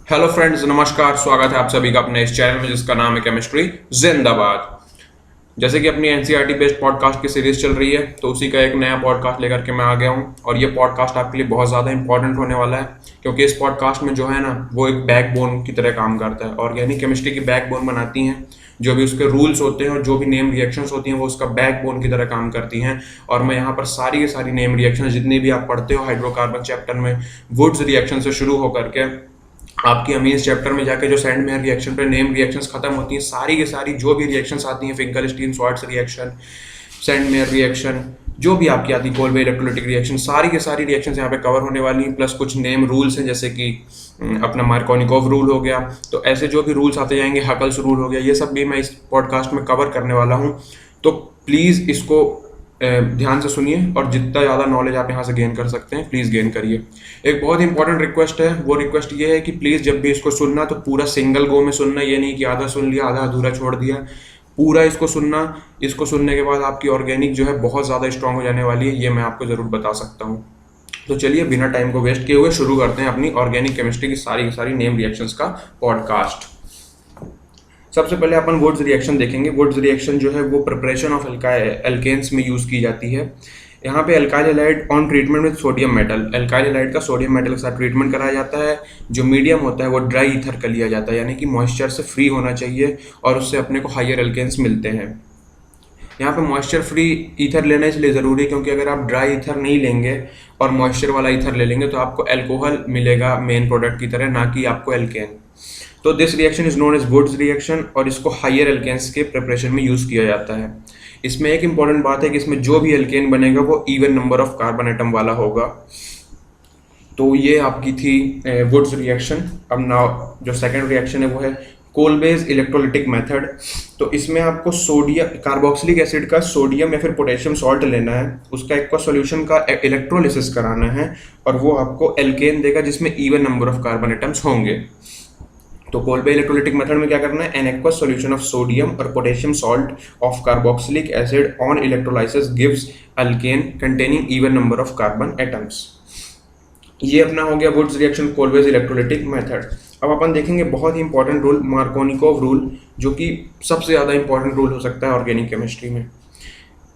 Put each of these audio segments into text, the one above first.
Hello friends, नमस्कार। स्वागत है आप सभी का अपने इस चैनल में जिसका नाम है केमिस्ट्री जिंदाबाद। जैसे कि अपनी एनसीईआरटी बेस्ड पॉडकास्ट की सीरीज चल रही है, तो उसी का एक नया पॉडकास्ट लेकर के मैं आ गया हूँ। और ये पॉडकास्ट आपके लिए बहुत ज़्यादा इंपॉर्टेंट होने वाला है, क्योंकि इस पॉडकास्ट में जो है ना, वो एक बैकबोन की तरह काम करता है। ऑर्गेनिक केमिस्ट्री की बैकबोन बनाती हैं। जो भी उसके रूल्स होते हैं और जो भी नेम रिएक्शंस होती हैं, वो उसका बैकबोन की तरह काम करती हैं। और मैं यहाँ पर सारी की सारी नेम रिएक्शंस जितनी भी आप पढ़ते हो हाइड्रोकार्बन चैप्टर में, वुड्स रिएक्शन से शुरू होकर के आपकी अमीन्स चैप्टर में जाके जो सेंड मेयर रिएक्शन पे नेम रिएक्शंस खत्म होती हैं, सारी की सारी जो भी रिएक्शंस आती हैं, Finkelstein Swarts reaction, send mayor reaction, जो भी आपकी आती है, कोल्बे इलेक्ट्रोलिटिक रिएक्शन, सारी की सारी रिएक्शंस यहाँ पे कवर होने वाली हैं। प्लस कुछ नेम रूल्स हैं, जैसे कि अपना मार्कोनिकोव रूल हो गया। तो ऐसे जो भी रूल्स आते जाएंगे, हकल्स रूल हो गया, ये सब भी मैं इस पॉडकास्ट में कवर करने वाला हूँ। तो प्लीज़ इसको ध्यान से सुनिए, और जितना ज़्यादा नॉलेज आप यहाँ से गेन कर सकते हैं प्लीज़ गेन करिए। एक बहुत इंपॉर्टेंट रिक्वेस्ट है, वो रिक्वेस्ट ये है कि प्लीज़ जब भी इसको सुनना तो पूरा सिंगल गो में सुनना। ये नहीं कि आधा सुन लिया आधा अधूरा छोड़ दिया, पूरा इसको सुनना। इसको सुनने के बाद आपकी ऑर्गेनिक जो है बहुत ज़्यादा स्ट्रांग हो जाने वाली है, ये मैं आपको ज़रूर बता सकता हूँ। तो चलिए बिना टाइम को वेस्ट किए हुए शुरू करते हैं अपनी ऑर्गेनिक केमिस्ट्री की सारी नेम रिएक्शंस का पॉडकास्ट। सबसे पहले अपन वुड्स रिएक्शन देखेंगे। वुड्स रिएक्शन जो है वो प्रिपरेशन ऑफ एल्केन्स में यूज़ की जाती है। यहाँ पे alkyl halide on treatment with sodium metal, alkyl halide का सोडियम मेटल के साथ ट्रीटमेंट कराया जाता है। जो मीडियम होता है वो ड्राई ईथर का लिया जाता है, यानी कि मॉइस्चर से फ्री होना चाहिए, और उससे अपने को हायर एल्केन्स मिलते हैं। यहाँ पे मॉइस्चर फ्री ईथर लेना इसलिए ज़रूरी है क्योंकि अगर आप ड्राई ईथर नहीं लेंगे और मॉइस्चर वाला ईथर ले लेंगे तो आपको एल्कोहल मिलेगा मेन प्रोडक्ट की तरह, ना कि आपको एल्केन। तो this reaction is known as Wurtz reaction, और इसको हायर एल्केन्स के प्रिपरेशन में यूज़ किया जाता है। इसमें एक इंपॉर्टेंट बात है कि इसमें जो भी एल्केन बनेगा वो even number of carbon atom वाला होगा। तो ये आपकी थी वुड्स रिएक्शन। अब नाउ जो सेकंड रिएक्शन है वो है कोलबेज इलेक्ट्रोलिटिक मेथड। तो इसमें आपको सोडियम कार्बोक्सिलिक एसिड का सोडियम या फिर पोटेशियम सॉल्ट लेना है, उसका एक्वा सॉल्यूशन का इलेक्ट्रोलिसिस कराना है, और वो आपको एल्केन देगा जिसमें even number of carbon atoms होंगे। तो कोल्बे इलेक्ट्रोलिटिक मेथड में क्या करना है, an aqueous solution of sodium और potassium salt of carboxylic acid on electrolysis gives alkane containing even number of carbon atoms. ये अपना हो गया Wurtz reaction Kolbe's electrolytic method. अब अपन देखेंगे बहुत ही इंपॉर्टेंट रूल, मार्कोनिकोव रूल, जो कि सबसे ज़्यादा इंपॉर्टेंट रूल हो सकता है ऑर्गेनिक केमिस्ट्री में।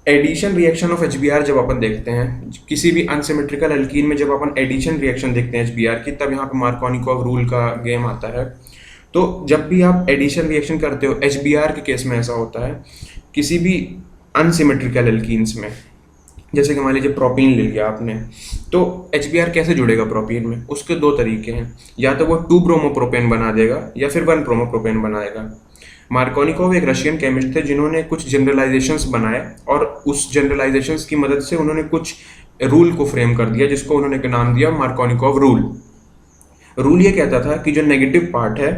एडिशन रिएक्शन ऑफ HBr जब अपन देखते हैं किसी भी अनसिमेट्रिकल एल्कीन में, जब अपन एडिशन रिएक्शन देखते हैं HBr की, तब यहाँ पे मार्कोनिकोव रूल का गेम आता है। तो जब भी आप एडिशन रिएक्शन करते हो, HBr के केस में ऐसा होता है किसी भी अनसिमेट्रिकल एल्कीन्स में, जैसे कि मान लीजिए प्रोपीन ले लिया आपने, तो HBr कैसे जुड़ेगा प्रोपीन में, उसके दो तरीके हैं। या तो वो 2 ब्रोमोप्रोपेन बना देगा या फिर 1 ब्रोमोप्रोपेन बनाएगा। मार्कोनिकोव एक रशियन केमिस्ट थे जिन्होंने कुछ जनरलाइजेशंस बनाए, और उस जनरलाइजेशंस की मदद से उन्होंने कुछ रूल को फ्रेम कर दिया, जिसको उन्होंने नाम दिया मार्कोनिकोव रूल। रूल ये कहता था कि जो नेगेटिव पार्ट है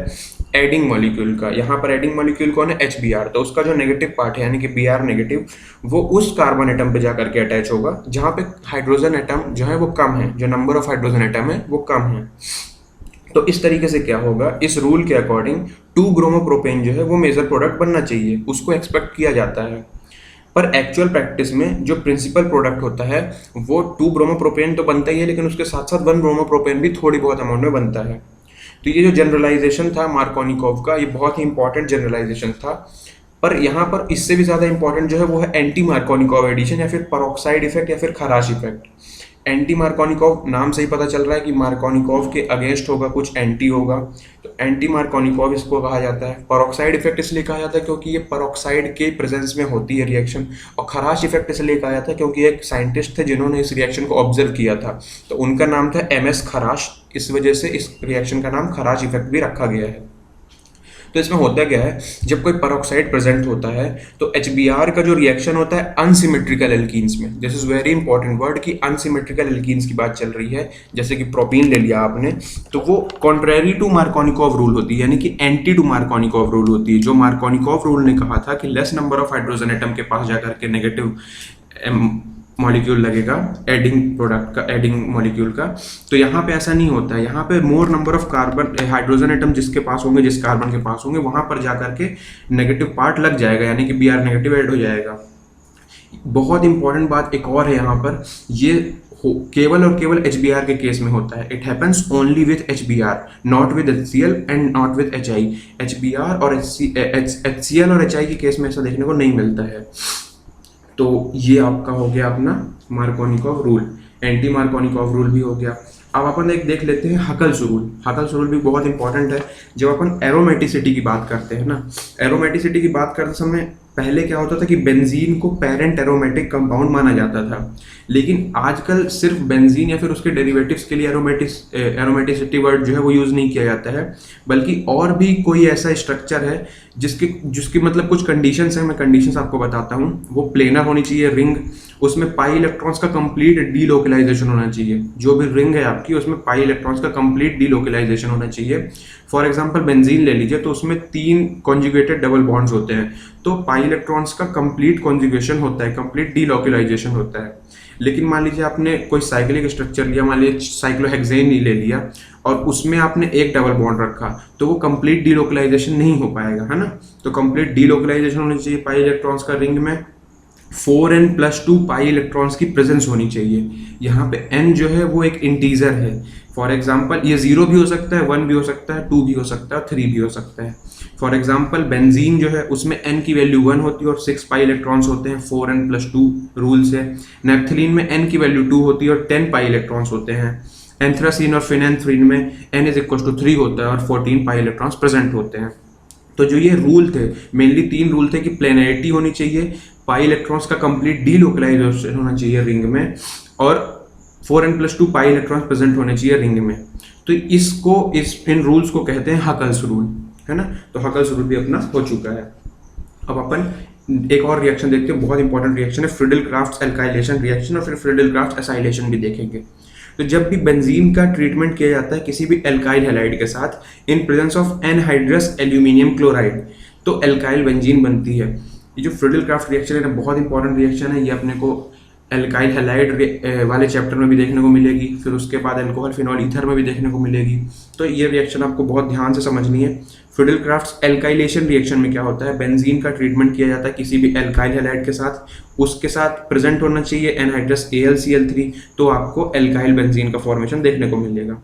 एडिंग मॉलिक्यूल का, यहाँ पर एडिंग मॉलिक्यूल कौन है, HBr, तो उसका जो नेगेटिव पार्ट है यानी कि Br नेगेटिव, वो उस कार्बन एटम पे जाकर के अटैच होगा जहाँ पे हाइड्रोजन एटम जो है वो कम है, जो नंबर ऑफ हाइड्रोजन एटम है वो कम है। तो इस तरीके से क्या होगा, इस रूल के अकॉर्डिंग 2 ब्रोमोप्रोपेन जो है वो मेजर प्रोडक्ट बनना चाहिए, उसको एक्सपेक्ट किया जाता है। पर एक्चुअल प्रैक्टिस में जो प्रिंसिपल प्रोडक्ट होता है वो 2 ब्रोमोप्रोपेन तो बनता ही है, लेकिन उसके साथ साथ 1 ब्रोमोप्रोपेन भी थोड़ी बहुत अमाउंट में बनता है। तो ये जो जनरलाइजेशन था मार्कोनिकोव का, ये बहुत ही इंपॉर्टेंट जनरलाइजेशन था। पर यहाँ पर इससे भी ज़्यादा इंपॉर्टेंट जो है वो है एंटी मार्कोनिकोव एडिशन, या फिर पेरोक्साइड इफेक्ट, या फिर खराश इफेक्ट। एंटी मार्कोनिकोव नाम से ही पता चल रहा है कि मार्कोनिकोव के अगेंस्ट होगा, कुछ एंटी होगा, तो एंटी मार्कोनिकोव इसको कहा जाता है। पेरोक्साइड इफेक्ट इसलिए कहा जाता है क्योंकि ये पेरोक्साइड के प्रेजेंस में होती है रिएक्शन, और खराश इफेक्ट इसलिए कहा जाता है क्योंकि एक साइंटिस्ट थे जिन्होंने इस रिएक्शन को ऑब्जर्व किया था, तो उनका नाम था MS खराश, इस वजह से इस रिएक्शन का नाम खराश इफेक्ट भी रखा गया है। तो इसमें होता क्या है, जब कोई पेरोक्साइड प्रेजेंट होता है तो HBr का जो रिएक्शन होता है अनसिमेट्रिकल एल्कीन्स में, this is very important word कि अनसिमेट्रिकल एल्कीन्स की बात चल रही है, जैसे कि प्रोपीन ले लिया आपने, तो वो कॉन्ट्रेरी टू मार्कोनिकोव रूल होती है, यानी कि एंटी टू मार्कोनिकोव रूल होती है। जो मार्कोनिकोव रूल ने कहा था कि less number of hydrogen atom के पास जाकर के नेगेटिव मॉलिक्यूल लगेगा एडिंग प्रोडक्ट का, एडिंग मॉलिक्यूल का, तो यहाँ पे ऐसा नहीं होता है। यहाँ पे मोर number of carbon hydrogen atom जिसके पास होंगे, जिस कार्बन के पास होंगे, वहां पर जाकर के नेगेटिव पार्ट लग जाएगा, यानी कि Br नेगेटिव ऐड हो जाएगा। बहुत इंपॉर्टेंट बात एक और है यहाँ पर, ये केवल और केवल HBr के केस में होता है। It happens only with HBr, not with HCl and not with HI। HBr और HCl और HI के केस में ऐसा देखने को नहीं मिलता है। तो ये आपका हो गया अपना Markovnikov rule, anti Markovnikov rule भी हो गया। अब अपन एक देख लेते हैं हकल्स रूल। हकल्स रूल भी बहुत इंपॉर्टेंट है। जब अपन एरोमेटिसिटी की बात करते हैं ना, एरोमेटिसिटी की बात करते समय पहले क्या होता था कि बेंजीन को पेरेंट एरोमेटिक कंपाउंड माना जाता था, लेकिन आजकल सिर्फ बेंजीन या फिर उसके डेरिवेटिव्स के लिए एरोमेटिसिटी वर्ड जो है वो यूज़ नहीं किया जाता है, बल्कि और भी कोई ऐसा स्ट्रक्चर है जिसकी मतलब कुछ कंडीशंस हैं। मैं कंडीशंस आपको बताता हूँ। वो प्लेनर होनी चाहिए रिंग, उसमें पाई इलेक्ट्रॉन्स का कंप्लीट डीलोकलाइजेशन होना चाहिए। जो भी रिंग है आपकी उसमें पाई इलेक्ट्रॉन्स का कंप्लीट डीलोकलाइजेशन होना चाहिए। फॉर एग्जांपल बेंजीन ले लीजिए तो उसमें 3 कॉन्जुगेटेड डबल बॉन्ड्स होते हैं, तो पाई इलेक्ट्रॉन्स का कंप्लीट कॉन्जुगेशन होता है, कंप्लीट डीलोकलाइजेशन होता है। लेकिन मान लीजिए आपने कोई साइक्लिक स्ट्रक्चर लिया, मान लीजिए साइक्लोहेक्सेन ही ले लिया और उसमें आपने एक डबल बॉन्ड रखा, तो वो कंप्लीट डीलोकलाइजेशन नहीं हो पाएगा, है ना। तो कंप्लीट डीलोकलाइजेशन होनी चाहिए पाई इलेक्ट्रॉन्स का रिंग में। 4n+2 पाई इलेक्ट्रॉन्स की प्रेजेंस होनी चाहिए। यहाँ पे n जो है वो एक इंटीजर है। फॉर एग्जाम्पल ये 0 भी हो सकता है, 1 भी हो सकता है, 2 भी हो सकता है, 3 भी हो सकता है। फॉर एग्जाम्पल बेंजीन जो है उसमें n की वैल्यू 1 होती है और 6 पाई इलेक्ट्रॉन्स होते हैं 4n+2 रूल से। नेप्थलीन में n की वैल्यू 2 होती है और 10 पाई इलेक्ट्रॉन्स होते हैं। एंथ्रासीन और फिनेंथ्रीन में n=3 होता है और 14 पाई इलेक्ट्रॉन्स प्रेजेंट होते हैं। तो जो ये रूल थे, मेनली 3 रूल थे कि प्लेनरिटी होनी चाहिए, पाई इलेक्ट्रॉन्स का कंप्लीट डीलोकलाइजेशन होना चाहिए रिंग में, और 4n+2 पाई इलेक्ट्रॉन्स प्रेजेंट होने चाहिए रिंग में। तो इन रूल्स को कहते हैं हकल्स रूल, है ना। तो हकल्स रूल भी अपना हो चुका है। अब अपन एक और रिएक्शन देखते हैं, बहुत इंपॉर्टेंट रिएक्शन है फ्रीडल-क्राफ्ट एल्काइलेशन रिएक्शन, और फिर फ्रीडल-क्राफ्ट एसाइलेशन भी देखेंगे। तो जब भी बेंजीन का ट्रीटमेंट किया जाता है किसी भी एल्काइल हैलाइड के साथ in presence of anhydrous aluminium chloride, तो एल्काइल बेंजीन बनती है। ये जो फ्रीडल-क्राफ्ट रिएक्शन है ना, बहुत इंपॉर्टेंट रिएक्शन है। ये अपने को एल्काइल हैलाइड वाले चैप्टर में भी देखने को मिलेगी, फिर उसके बाद अल्कोहल फिनॉल ईथर में भी देखने को मिलेगी। तो ये रिएक्शन आपको बहुत ध्यान से समझनी है। फ्रीडल-क्राफ्ट एल्काइलेशन रिएक्शन में क्या होता है, बेंजीन का ट्रीटमेंट किया जाता है किसी भी एल्काइल हैलाइड के साथ, उसके साथ प्रेजेंट होना चाहिए एनहाइड्रस AlCl3, तो आपको एल्काइल बेंजीन का फॉर्मेशन देखने को मिलेगा।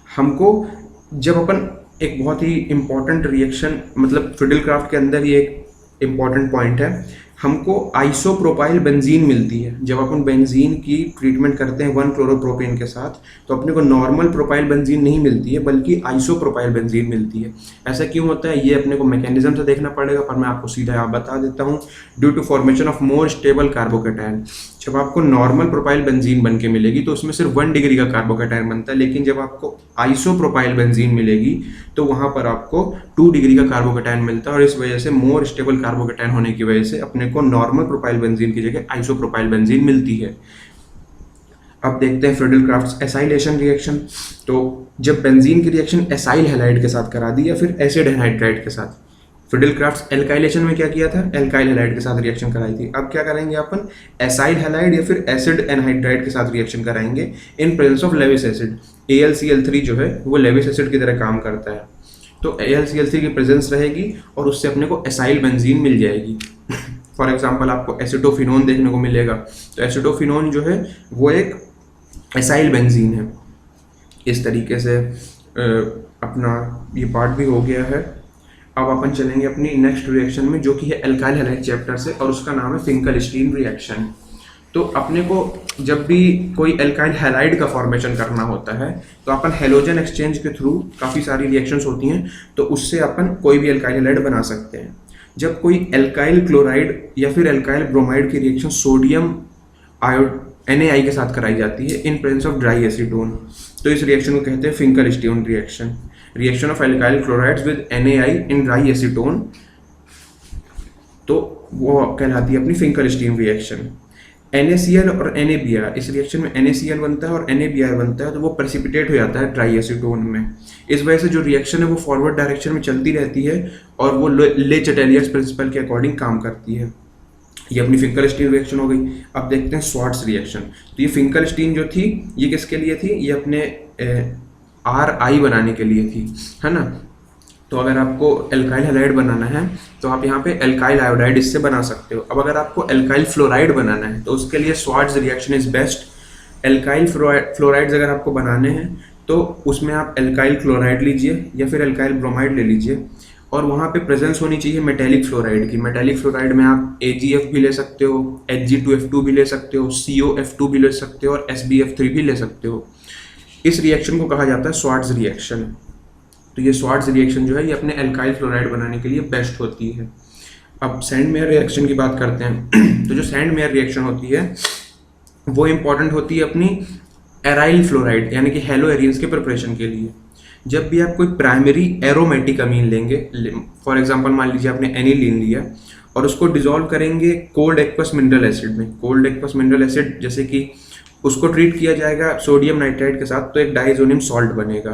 हमको जब अपन एक बहुत ही इंपॉर्टेंट रिएक्शन, मतलब फ्रीडल-क्राफ्ट के अंदर ये एक इंपॉर्टेंट पॉइंट है, हमको आइसोप्रोपाइल बेंजीन मिलती है। जब अपन बेंजीन की ट्रीटमेंट करते हैं 1-क्लोरोप्रोपेन के साथ, तो अपने को नॉर्मल प्रोपाइल बेंजीन नहीं मिलती है, बल्कि आइसोप्रोपाइल बेंजीन मिलती है। ऐसा क्यों होता है ये अपने को मैकेनिज्म से देखना पड़ेगा, पर मैं आपको सीधा यहाँ बता देता हूँ। Due to formation of more stable carbocation, जब आपको नॉर्मल प्रोपाइल बेंजीन बन के मिलेगी तो उसमें सिर्फ 1 डिग्री का कार्बोकेटायन बनता है, लेकिन जब आपको आइसोप्रोपाइल बेंजीन मिलेगी तो वहाँ पर आपको 2 डिग्री का कार्बोकेटायन मिलता है, और इस वजह से मोर स्टेबल कार्बोकेटायन होने की वजह से अपने को नॉर्मल प्रोपाइल बेंजीन की जगह आइसोप्रोपाइल बेंजीन मिलती है। अब देखते हैं फ्रीडल-क्राफ्ट एसाइलेशन रिएक्शन। तो जब बेंजीन की रिएक्शन एसाइल हैलाइड के साथ करा दी या फिर एसिड एनहाइड्राइड के साथ, फ्रीडल-क्राफ्ट एल्काइलेशन में क्या किया था, एल्काइल हैलाइड के साथ रिएक्शन कराई थी। अब क्या करेंगे अपन, एसाइल हैलाइड या फिर एसिड एनहाइड्राइड के साथ रिएक्शन कराएंगे इन presence of Lewis acid. AlCl3 जो है वो लेविस एसिड की तरह काम करता है, तो AlCl3 की प्रेजेंस रहेगी और उससे अपने को एसाइल बेंजीन मिल जाएगी। फॉर एग्जाम्पल आपको एसिटोफिनोन देखने को मिलेगा, तो एसिटोफिनोन जो है वो एक एसाइल बेंजीन है। इस तरीके से अपना ये पार्ट भी हो गया है। अब अपन चलेंगे अपनी नेक्स्ट रिएक्शन में, जो कि है एल्काइल हैलाइड चैप्टर से, और उसका नाम है फिंकलस्टीन रिएक्शन। तो अपने को जब भी कोई एल्काइल हैलाइड का फॉर्मेशन करना होता है तो अपन हेलोजन एक्सचेंज के थ्रू, काफ़ी सारी रिएक्शंस होती हैं, तो उससे अपन कोई भी एल्काइल हैलाइड बना सकते हैं। जब कोई एल्काइल क्लोराइड या फिर एल्काइल ब्रोमाइड की रिएक्शन सोडियम NaI के साथ कराई जाती है इन प्रेजेंस ऑफ ड्राई एसीटोन, तो इस रिएक्शन को कहते हैं Finkelstein reaction. Reaction of alkyl chlorides with NaI in dry acetone, तो वो कहलाती है अपनी फिंकलस्टीन रिएक्शन। NaCl और NaBr, इस रिएक्शन में NaCl बनता है और NaBr बनता है, तो वो प्रेसिपिटेट हो जाता है ड्राई एसीटोन में। इस वजह से जो रिएक्शन है वो फॉरवर्ड डायरेक्शन में चलती रहती है और वो ले चटेलियर्स प्रिंसिपल के अकॉर्डिंग काम करती है। ये अपनी फिंकलस्टीन रिएक्शन हो गई। अब देखते हैं स्वार्ट्स रिएक्शन। तो ये फिंकलस्टीन जो थी ये किसके लिए थी, ये अपने RI बनाने के लिए थी, है ना। तो अगर आपको एल्काइल हैलाइड बनाना है तो आप यहाँ पे एल्काइल आयोडाइड इससे बना सकते हो। अब अगर आपको एल्काइल फ्लोराइड बनाना है तो उसके लिए Swarts reaction is best. Alkyl fluorides अगर आपको बनाने हैं तो उसमें आप एल्काइल क्लोराइड लीजिए या फिर एल्काइल ब्रोमाइड ले लीजिए, और वहाँ पे प्रेजेंस होनी चाहिए मेटेलिक फ्लोराइड की। मेटेलिक फ्लोराइड में आप AgF भी ले सकते हो, Hg2F2 भी ले सकते हो, COF2 भी ले सकते हो और SbF3 भी ले सकते हो। इस रिएक्शन को कहा जाता है स्वार्ट्ज रिएक्शन। तो ये स्वार्ट्ज रिएक्शन जो है ये अपने एल्काइल फ्लोराइड बनाने के लिए बेस्ट होती है। अब सैंड मेयर रिएक्शन की बात करते हैं। तो जो सैंड मेयर रिएक्शन होती है वो इम्पॉर्टेंट होती है अपनी एराइल फ्लोराइड यानी कि हेलो एरियंस के प्रिपरेशन के लिए। जब भी आप कोई प्राइमरी एरोमेटिक अमीन लेंगे, फॉर एग्जांपल मान लीजिए आपने एनिलीन लिया और उसको डिसॉल्व करेंगे कोल्ड एक्वस मिनरल एसिड में। कोल्ड एक्वस मिनरल एसिड जैसे कि उसको ट्रीट किया जाएगा सोडियम नाइट्राइड के साथ तो एक डाइजोनियम सॉल्ट बनेगा।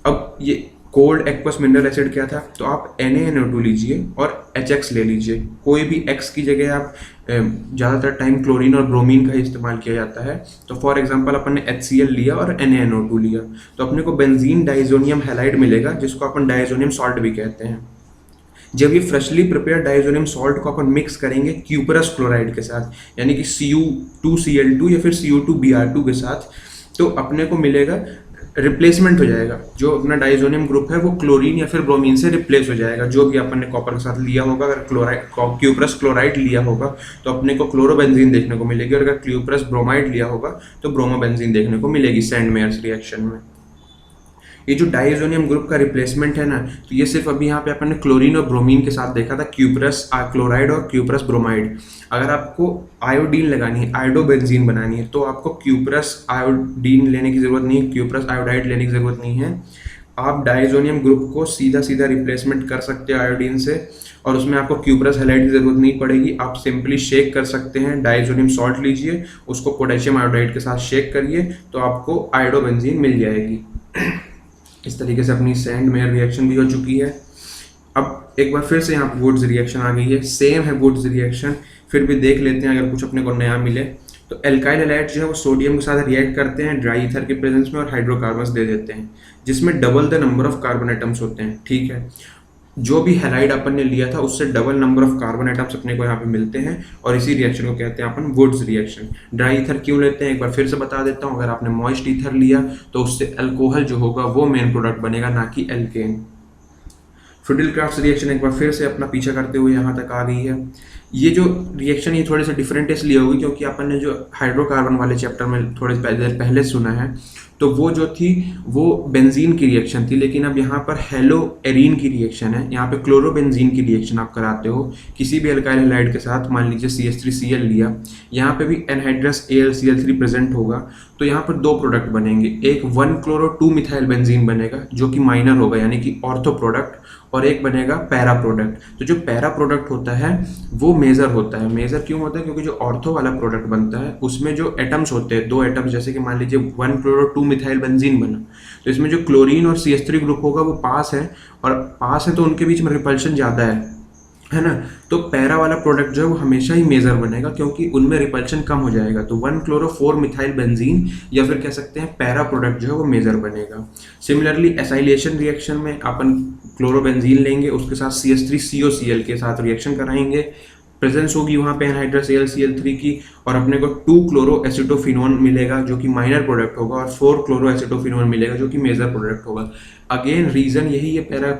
अब ये कोल्ड एक्वस मिनरल एसिड क्या था, तो आप NaNO2 लीजिए और HX ले लीजिए। कोई भी X की जगह आप ज़्यादातर टाइम क्लोरीन और ब्रोमीन का ही इस्तेमाल किया जाता है। तो फॉर एग्जांपल अपन ने HCl लिया और NaNO2 लिया तो अपने को बेंजीन डाइजोनियम हैलाइड मिलेगा, जिसको अपन डाइजोनियम सॉल्ट भी कहते हैं। जब ये फ्रेशली प्रिपेयर डाइजोनियम सॉल्ट को अपन मिक्स करेंगे क्यूपरस क्लोराइड के साथ यानी कि Cu2Cl2 या फिर Cu2Br2 के साथ, तो अपने को मिलेगा रिप्लेसमेंट हो जाएगा। जो अपना डाइजोनियम ग्रुप है वो क्लोरीन या फिर ब्रोमीन से रिप्लेस हो जाएगा। जो भी अपन ने कॉपर के साथ लिया होगा, अगर क्यूपरस क्लोराइड लिया होगा तो अपने को क्लोरोबेंजीन देखने को मिलेगी, और अगर क्यूपरस ब्रोमाइड लिया होगा तो ब्रोमोबेंजीन देखने को मिलेगी सैंड मेयर्स रिएक्शन में। ये जो डाइजोनियम ग्रुप का रिप्लेसमेंट है ना, तो ये सिर्फ अभी यहाँ पे अपन ने क्लोरीन और ब्रोमीन के साथ देखा था, क्यूपरस क्लोराइड और क्यूपरस ब्रोमाइड। अगर आपको आयोडीन लगानी है, आयोडोबेंजीन बनानी है, तो आपको क्यूपरस आयोडीन लेने की जरूरत नहीं है, क्यूपरस आयोडाइड लेने की जरूरत नहीं है। आप डाइजोनियम ग्रुप को सीधा सीधा रिप्लेसमेंट कर सकते हैं आयोडीन से, और उसमें आपको क्यूपरस हैलाइड की जरूरत नहीं पड़ेगी। आप सिंपली शेक कर सकते हैं, डाइजोनियम सॉल्ट लीजिए, उसको पोटेशियम आयोडाइड के साथ शेक करिए तो आपको आयोडोबेंजीन मिल जाएगी। इस तरीके से अपनी सैंड मेयर रिएक्शन भी हो चुकी है। अब एक बार फिर से यहाँ पर वुड्स रिएक्शन आ गई है, सेम है वुड्स रिएक्शन, फिर भी देख लेते हैं अगर कुछ अपने को नया मिले। तो एल्काइल हैलाइड जो है वो सोडियम के साथ रिएक्ट करते हैं ड्राई ईथर के प्रेजेंस में और हाइड्रोकार्बन्स दे देते हैं, जिसमें double the number of carbon atoms होते हैं। ठीक है, जो भी हैलाइड अपन ने लिया था उससे double number of carbon atoms अपने को यहाँ पे मिलते हैं, और इसी रिएक्शन को कहते हैं अपन वुड्स रिएक्शन। ड्राई ईथर क्यों लेते हैं एक बार फिर से बता देता हूँ। अगर आपने मॉइस्ट ईथर लिया तो उससे अल्कोहल जो होगा वो मेन प्रोडक्ट बनेगा, ना कि एल्केन। फ्रिडल-क्राफ्ट रिएक्शन एक बार फिर से अपना पीछा करते हुए यहाँ तक आ गई है। ये जो रिएक्शन ये थोड़ी सी डिफरेंट इसलिए होगी क्योंकि अपन ने जो हाइड्रोकार्बन वाले चैप्टर में थोड़े पहले सुना है, तो वो जो थी वो बेंजीन की रिएक्शन थी, लेकिन अब यहाँ पर हेलो एरीन की रिएक्शन है। यहाँ पे क्लोरोबेंजीन की रिएक्शन आप कराते हो किसी भी अल्काइल हैलाइड के साथ। मान लीजिए CH3Cl लिया, यहाँ पे भी एनहाइड्रस AlCl3 प्रेजेंट होगा, तो यहाँ पर दो प्रोडक्ट बनेंगे। एक 1-chloro-2 मिथाइल बेंजीन बनेगा जो कि माइनर होगा यानी कि ऑर्थो प्रोडक्ट, और एक बनेगा पैरा प्रोडक्ट। तो जो पैरा प्रोडक्ट होता है वो मेजर होता है। मेजर क्यों होता है? क्योंकि जो ऑर्थो वाला प्रोडक्ट बनता है उसमें जो एटम्स होते हैं, दो एटम्स, जैसे कि मान लीजिए 1-chloro-2 मिथाइल बेंजीन बना, तो इसमें जो क्लोरीन और CH3 ग्रुप होगा वो पास है, और पास है तो उनके बीच में रिपल्शन ज़्यादा है ना। तो पैरा वाला प्रोडक्ट जो है वो हमेशा ही मेजर बनेगा क्योंकि उनमें रिपल्शन कम हो जाएगा। तो 1-chloro-4 मिथाइल बेंजीन या फिर कह सकते हैं पैरा प्रोडक्ट जो है वो मेजर बनेगा। सिमिलरली एसाइलेशन रिएक्शन में अपन क्लोरोबेंजीन लेंगे, उसके साथ CH3COCl के साथ रिएक्शन कराएंगे, प्रेजेंस होगी वहाँ पे एनहाइड्रस AlCl3 की, और अपने को 2-chloroacetophenone मिलेगा जो कि माइनर प्रोडक्ट होगा, और 4-chloroacetophenone मिलेगा जो कि मेजर प्रोडक्ट होगा। अगेन रीज़न यही है पैरा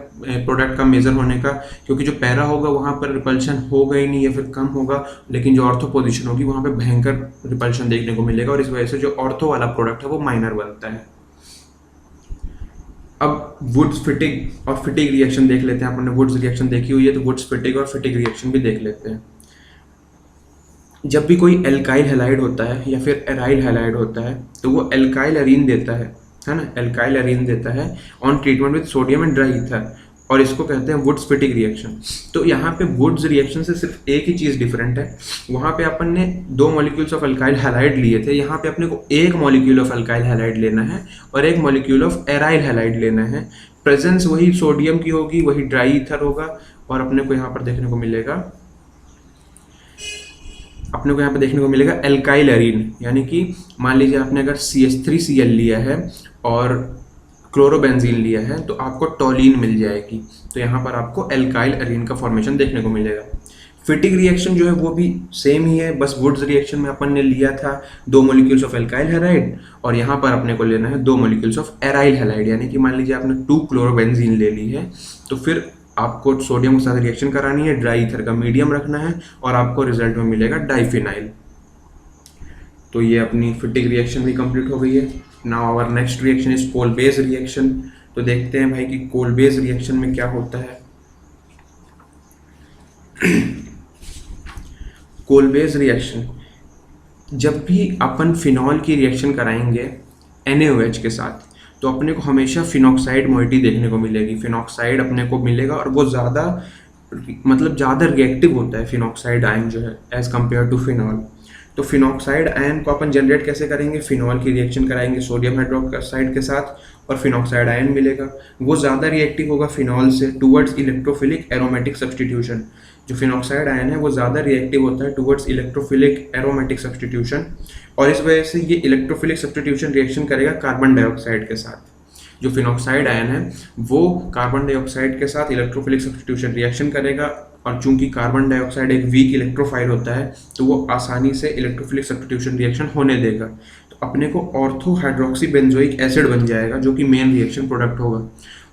प्रोडक्ट का मेजर होने का, क्योंकि जो पैरा होगा वहाँ पर रिपल्शन होगा ही नहीं या फिर कम होगा, लेकिन जो ऑर्थो पोजिशन होगी वहाँ पर भयंकर रिपल्शन देखने को मिलेगा, और इस वजह से जो ऑर्थो वाला प्रोडक्ट है वो माइनर बनता है। अब वुड्स फिटिग और फिटिग रिएक्शन देख लेते हैं। आपने वुड्स रिएक्शन देखी हुई है तो वुड्स फिटिग और फिटिग रिएक्शन भी देख लेते हैं। जब भी कोई एल्काइल हैलाइड होता है या फिर एराइल हैलाइड होता है तो वो एल्काइल एरीन देता है ना, एल्काइल एरीन देता है on treatment with sodium and dry ether, और इसको कहते हैं वुड्स फिटिग रिएक्शन। तो यहाँ पे वुड्स रिएक्शन से सिर्फ एक ही चीज़ डिफरेंट है, वहाँ पे अपन ने 2 मॉलिक्यूल्स ऑफ अल्काइल हैलाइड लिए थे, यहाँ पे अपने को 1 मॉलिक्यूल ऑफ अल्काइल हैलाइड लेना है और 1 मॉलिक्यूल ऑफ एराइल हैलाइड लेना है। प्रेजेंस वही सोडियम की होगी, वही ड्राई ईथर होगा, और अपने को यहाँ पर देखने को मिलेगा एल्काइल एरीन। यानी कि मान लीजिए आपने अगर CH3Cl लिया है और क्लोरोबेंजीन लिया है तो आपको टोलीन मिल जाएगी, तो यहाँ पर आपको एल्काइल एरीन का फॉर्मेशन देखने को मिलेगा। फिटिक रिएक्शन जो है वो भी सेम ही है, बस वुड्स रिएक्शन में अपन ने लिया था 2 मॉलिक्यूल्स ऑफ एल्काइल हैलाइड और यहाँ पर अपने को लेना है 2 मॉलिक्यूल्स ऑफ एराइल हैलाइड। यानी कि मान लीजिए आपने 2 क्लोरोबेंजीन ले ली है, तो फिर आपको सोडियम के साथ रिएक्शन करानी है, ड्राई ईथर का मीडियम रखना है और आपको रिजल्ट में मिलेगा डाइफिनाइल। तो ये अपनी फिटिक रिएक्शन भी कंप्लीट हो गई है। Now our next reaction is Kolbe's reaction. तो देखते हैं भाई कि कोलबेज रिएक्शन में क्या होता है। कोलबेज रिएक्शन, जब भी अपन फिनॉल की रिएक्शन कराएंगे NaOH के साथ, तो अपने को हमेशा फिनॉक्साइड मोइटी देखने को मिलेगी। फिनॉक्साइड अपने को मिलेगा और वो ज़्यादा ज़्यादा रिएक्टिव होता है फिनॉक्साइड आयन जो है एज कम्पेयर टू फिनॉल। तो फिनॉक्साइड आयन को अपन जनरेट कैसे करेंगे, फिनॉल की रिएक्शन कराएंगे सोडियम हाइड्रोक्साइड के साथ और फिनॉक्साइड आयन मिलेगा। वो ज़्यादा रिएक्टिव होगा फिनॉल से टूवर्ड्स इलेक्ट्रोफिलिक एरोमेटिक सब्सटीट्यूशन। जो फिनॉक्साइड आयन है वो ज़्यादा रिएक्टिव होता है टूवर्ड्स इलेक्ट्रोफिलिक एरोमेटिक सब्सटीट्यूशन, और इस वजह से ये इलेक्ट्रोफिलिक सब्सटीट्यूशन रिएक्शन करेगा कार्बन डाइऑक्साइड के साथ। जो फिनॉक्साइड आयन है वो कार्बन डाइऑक्साइड के साथ इलेक्ट्रोफिलिक सब्सटीट्यूशन रिएक्शन करेगा, और चूंकि कार्बन डाइऑक्साइड एक वीक इलेक्ट्रोफाइल होता है तो वो आसानी से इलेक्ट्रोफिलिक सब्सटीट्यूशन रिएक्शन होने देगा। तो अपने को ऑर्थो हाइड्रोक्सी बेंजोइक एसिड बन जाएगा जो कि मेन रिएक्शन प्रोडक्ट होगा।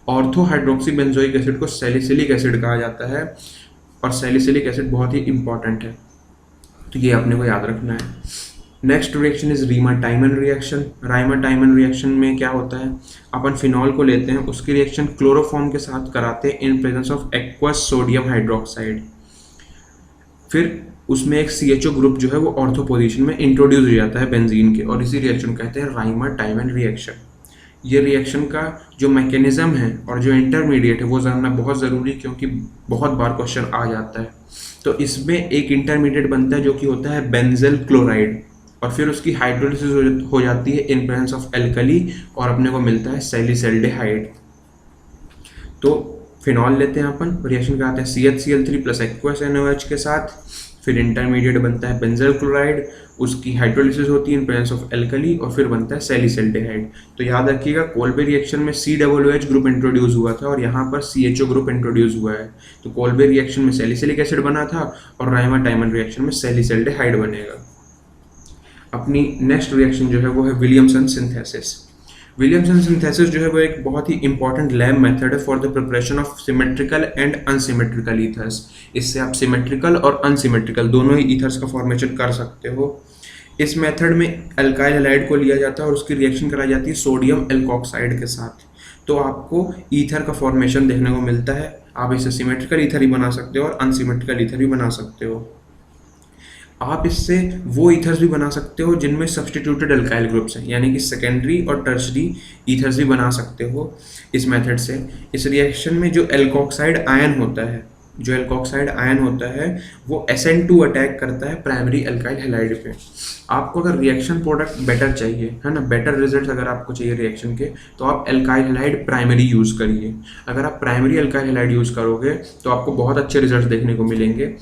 ऑर्थो हाइड्रोक्सी बेंजोइक एसिड को सैलिसिलिक एसिड कहा जाता है और सैलिसिलिक एसिड बहुत ही इंपॉर्टेंट है, तो ये अपने को याद रखना है। Next reaction is Reimer Tiemann reaction. Reimer Tiemann reaction में क्या होता है, अपन फिनॉल को लेते हैं, उसकी रिएक्शन क्लोरोफॉर्म के साथ कराते हैं इन presence of aqueous sodium hydroxide. फिर उसमें एक CHO ग्रुप जो है वो ऑर्थो पोजीशन में इंट्रोड्यूस हो जाता है बेंजीन के, और इसी रिएक्शन कहते हैं राइमा-टाइमन रिएक्शन। ये रिएक्शन का जो मैकेनिज्म है और जो इंटरमीडिएट है वो जानना बहुत ज़रूरी, क्योंकि बहुत बार क्वेश्चन आ जाता है। तो इसमें एक इंटरमीडिएट बनता है जो कि होता है बेंजल क्लोराइड, और फिर उसकी हाइड्रोलिसिस हो जाती है इन प्रेजेंस ऑफ एल्कली और अपने को मिलता है सैलिसैल्डिहाइड। तो फिनॉल लेते हैं अपन, रिएक्शन कराते हैं CHCl3 प्लस एक्वस NaOH के साथ, फिर इंटरमीडिएट बनता है बेंजल क्लोराइड, उसकी हाइड्रोलिसिस होती है इन प्रेजेंस ऑफ एल्कली और फिर बनता है सैलिसैल्डिहाइड। तो याद रखिएगा कोलबे रिएक्शन में COOH ग्रुप इंट्रोड्यूस हुआ था और यहाँ पर CHO ग्रुप इंट्रोड्यूस हुआ है। तो कोलबे रिएक्शन में सैलिसिलिक एसिड बना था और राइमा-टाइमन रिएक्शन में सैलिसैल्डिहाइड बनेगा। अपनी नेक्स्ट रिएक्शन जो है वो है विलियमसन सिंथेसिस। विलियमसन सिंथेसिस जो है वो एक बहुत ही इंपॉर्टेंट लैब मेथड है for the preparation of symmetrical and unsymmetrical ethers. इससे आप सिमेट्रिकल और अनसिमेट्रिकल दोनों ही ईथर्स का फॉर्मेशन कर सकते हो। इस मेथड में अल्काइल हैलाइड को लिया जाता है और उसकी रिएक्शन कराई जाती है सोडियम एल्कोक्साइड के साथ, तो आपको ईथर का फॉर्मेशन देखने को मिलता है। आप इसे सिमेट्रिकल ईथर ही बना सकते हो और अनसिमेट्रिकल ईथर भी बना सकते हो। आप इससे वो ईथर्स भी बना सकते हो जिनमें सब्सटीट्यूटेड अल्काइल ग्रुप्स हैं, यानी कि सेकेंडरी और टर्शरी ईथर्स भी बना सकते हो इस मेथड से। इस रिएक्शन में जो एल्कोक्साइड आयन होता है वो SN2 अटैक करता है प्राइमरी अल्काइल हैलाइड पे। आपको अगर रिएक्शन प्रोडक्ट बेटर चाहिए है ना, बेटर रिजल्ट्स अगर आपको चाहिए रिएक्शन के, तो आप अल्काइल हैलाइड प्राइमरी यूज़ करिए। अगर आप प्राइमरी अल्काइल हैलाइड यूज़ करोगे तो आपको बहुत अच्छे रिजल्ट देखने को मिलेंगे।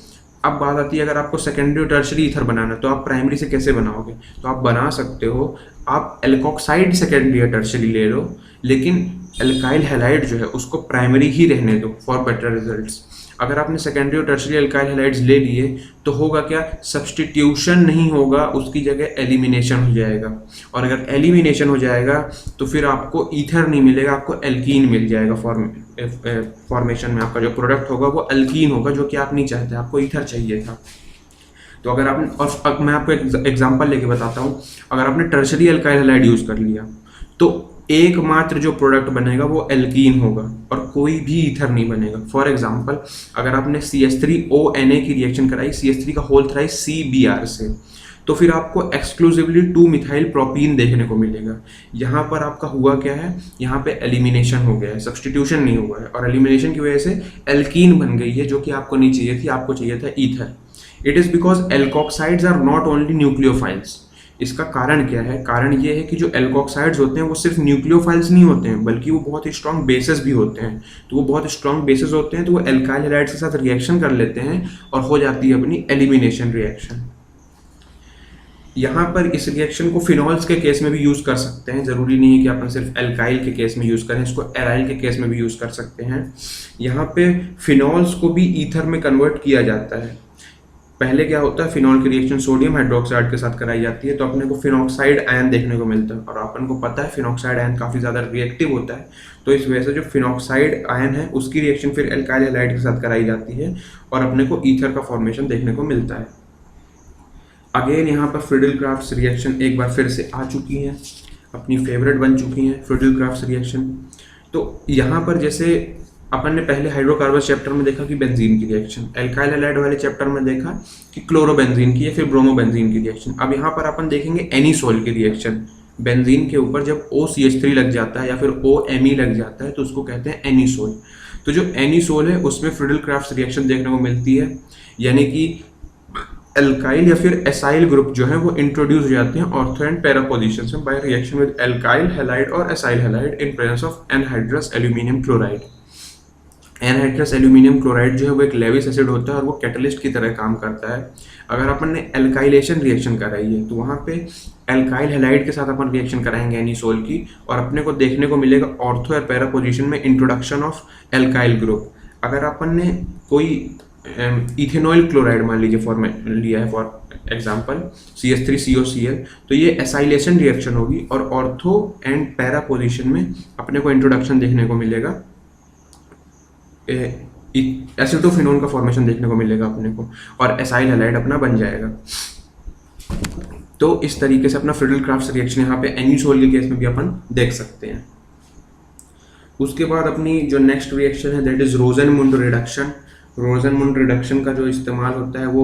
अब बात आती है अगर आपको सेकेंडरी और टर्शरी ईथर बनाना है तो आप प्राइमरी से कैसे बनाओगे, तो आप बना सकते हो, आप एल्कोक्साइड सेकेंडरी या टर्शरी ले लो, लेकिन अल्काइल हैलाइड जो है उसको प्राइमरी ही रहने दो फॉर बेटर रिजल्ट्स। अगर आपने सेकेंडरी और टर्शरी अल्काइल हैलाइड्स ले लिए तो होगा क्या, सब्सटीट्यूशन नहीं होगा, उसकी जगह एलिमिनेशन हो जाएगा, और अगर एलिमिनेशन हो जाएगा तो फिर आपको ईथर नहीं मिलेगा, आपको एल्कीन मिल जाएगा। फॉर्मेशन में आपका जो प्रोडक्ट होगा वो अल्कीन होगा, जो कि आप नहीं चाहते, आपको ईथर चाहिए था। तो अगर आपने, और मैं आपको एक एग्जांपल लेके बताता हूँ, अगर आपने टर्शरी अल्काइल हैलाइड यूज़ कर लिया तो एकमात्र जो प्रोडक्ट बनेगा वो एल्कीन होगा और कोई भी ईथर नहीं बनेगा। फॉर एग्जांपल अगर आपने CH3ONa की रिएक्शन कराई CH3 का होल थ्राइस CBr से, तो फिर आपको एक्सक्लूसिवली 2-मिथाइल प्रोपीन देखने को मिलेगा। यहाँ पर आपका हुआ क्या है, यहाँ पे एलिमिनेशन हो गया है, सब्सटीट्यूशन नहीं हुआ है, और एलिमिनेशन की वजह से एल्कीन बन गई है जो कि आपको नहीं चाहिए थी, आपको चाहिए था ether. It is because alkoxides are not only nucleophiles. इसका कारण क्या है, कारण ये है कि जो एल्कोक्साइड्स होते हैं वो सिर्फ न्यूक्लियोफाइल्स नहीं होते हैं, बल्कि वो बहुत ही स्ट्रॉन्ग बेसेस भी होते हैं। तो वो बहुत स्ट्रॉन्ग बेसेस होते हैं तो वो एल्काइल हैलाइड्स के साथ रिएक्शन कर लेते हैं और हो जाती है अपनी एलिमिनेशन रिएक्शन। यहाँ पर इस रिएक्शन को फिनॉल्स के केस में भी यूज़ कर सकते हैं, ज़रूरी नहीं है कि अपन सिर्फ एल्काइल के केस में यूज़ करें, इसको एराइल के केस में भी यूज़ कर सकते हैं। यहाँ पे फिनॉल्स को भी ईथर में कन्वर्ट किया जाता है। पहले क्या होता है, फिनॉल की रिएक्शन सोडियम हाइड्रोक्साइड के साथ कराई जाती है तो अपने को फिनॉक्साइड आयन देखने को मिलता है, और अपन को पता है फिनॉक्साइड आयन काफ़ी ज़्यादा रिएक्टिव होता है। तो इस वजह से जो फिनॉक्साइड आयन है उसकी रिएक्शन फिर एल्काइल हैलाइड के साथ कराई जाती है और अपने को ईथर का फॉर्मेशन देखने को मिलता है। अगेन यहाँ पर फ्रिडल-क्राफ्ट्स रिएक्शन एक बार फिर से आ चुकी हैं, अपनी फेवरेट बन चुकी हैं फ्रिडल-क्राफ्ट्स रिएक्शन। तो यहाँ पर जैसे अपन ने पहले हाइड्रोकार्बन चैप्टर में देखा कि बेंजीन की रिएक्शन, एल्काइल हैलाइड वाले चैप्टर में देखा कि क्लोरोबेंजीन की या फिर ब्रोमोबेंजीन की रिएक्शन। अब यहाँ पर अपन देखेंगे एनीसोल की रिएक्शन। बेंजीन के ऊपर जब OCH3 लग जाता है या फिर OMe लग जाता है तो उसको कहते हैं एनीसोल। तो जो एनीसोल है उसमें फ्रिडल-क्राफ्ट्स रिएक्शन देखने को मिलती है, यानी कि एल्काइल या फिर एसाइल ग्रुप जो है वो इंट्रोड्यूस हो जाते हैं ऑर्थो एंड पैरा पोजीशन में by reaction with alkyl halide और acyl halide in presence of anhydrous aluminium chloride. Anhydrous aluminium chloride जो है वो एक लेविस एसिड होता है और वो कैटलिस्ट की तरह काम करता है। अगर अपन ने एल्काइलेशन रिएक्शन कराई है तो वहाँ पे एल्काइल हैलाइड के साथ अपन रिएक्शन कराएंगे एनीसोल की, और अपने को देखने को मिलेगा ऑर्थो और पैरा पोजीशन में इंट्रोडक्शन ऑफ एल्काइल ग्रुप। अगर अपन ने कोई इथेनॉइल क्लोराइड मान लीजिए फॉर्मेट लिया है फॉर एग्जांपल CH3COCl, तो ये एसाइलेशन रिएक्शन होगी और ऑर्थो एंड पैरा पोजीशन में अपने को इंट्रोडक्शन देखने को मिलेगा, एसिटोफिनोन का फॉर्मेशन देखने को मिलेगा अपने को, और एसाइल हैलाइड अपना बन जाएगा। तो इस तरीके से अपना फ्रिडल-क्राफ्ट्स रिएक्शन यहाँ पे एनीसोल के केस में भी अपन देख सकते हैं। उसके बाद अपनी जो नेक्स्ट रिएक्शन है दैट इज रोजेनमुंड रिडक्शन। रोजेनमुंड रिडक्शन का जो इस्तेमाल होता है वो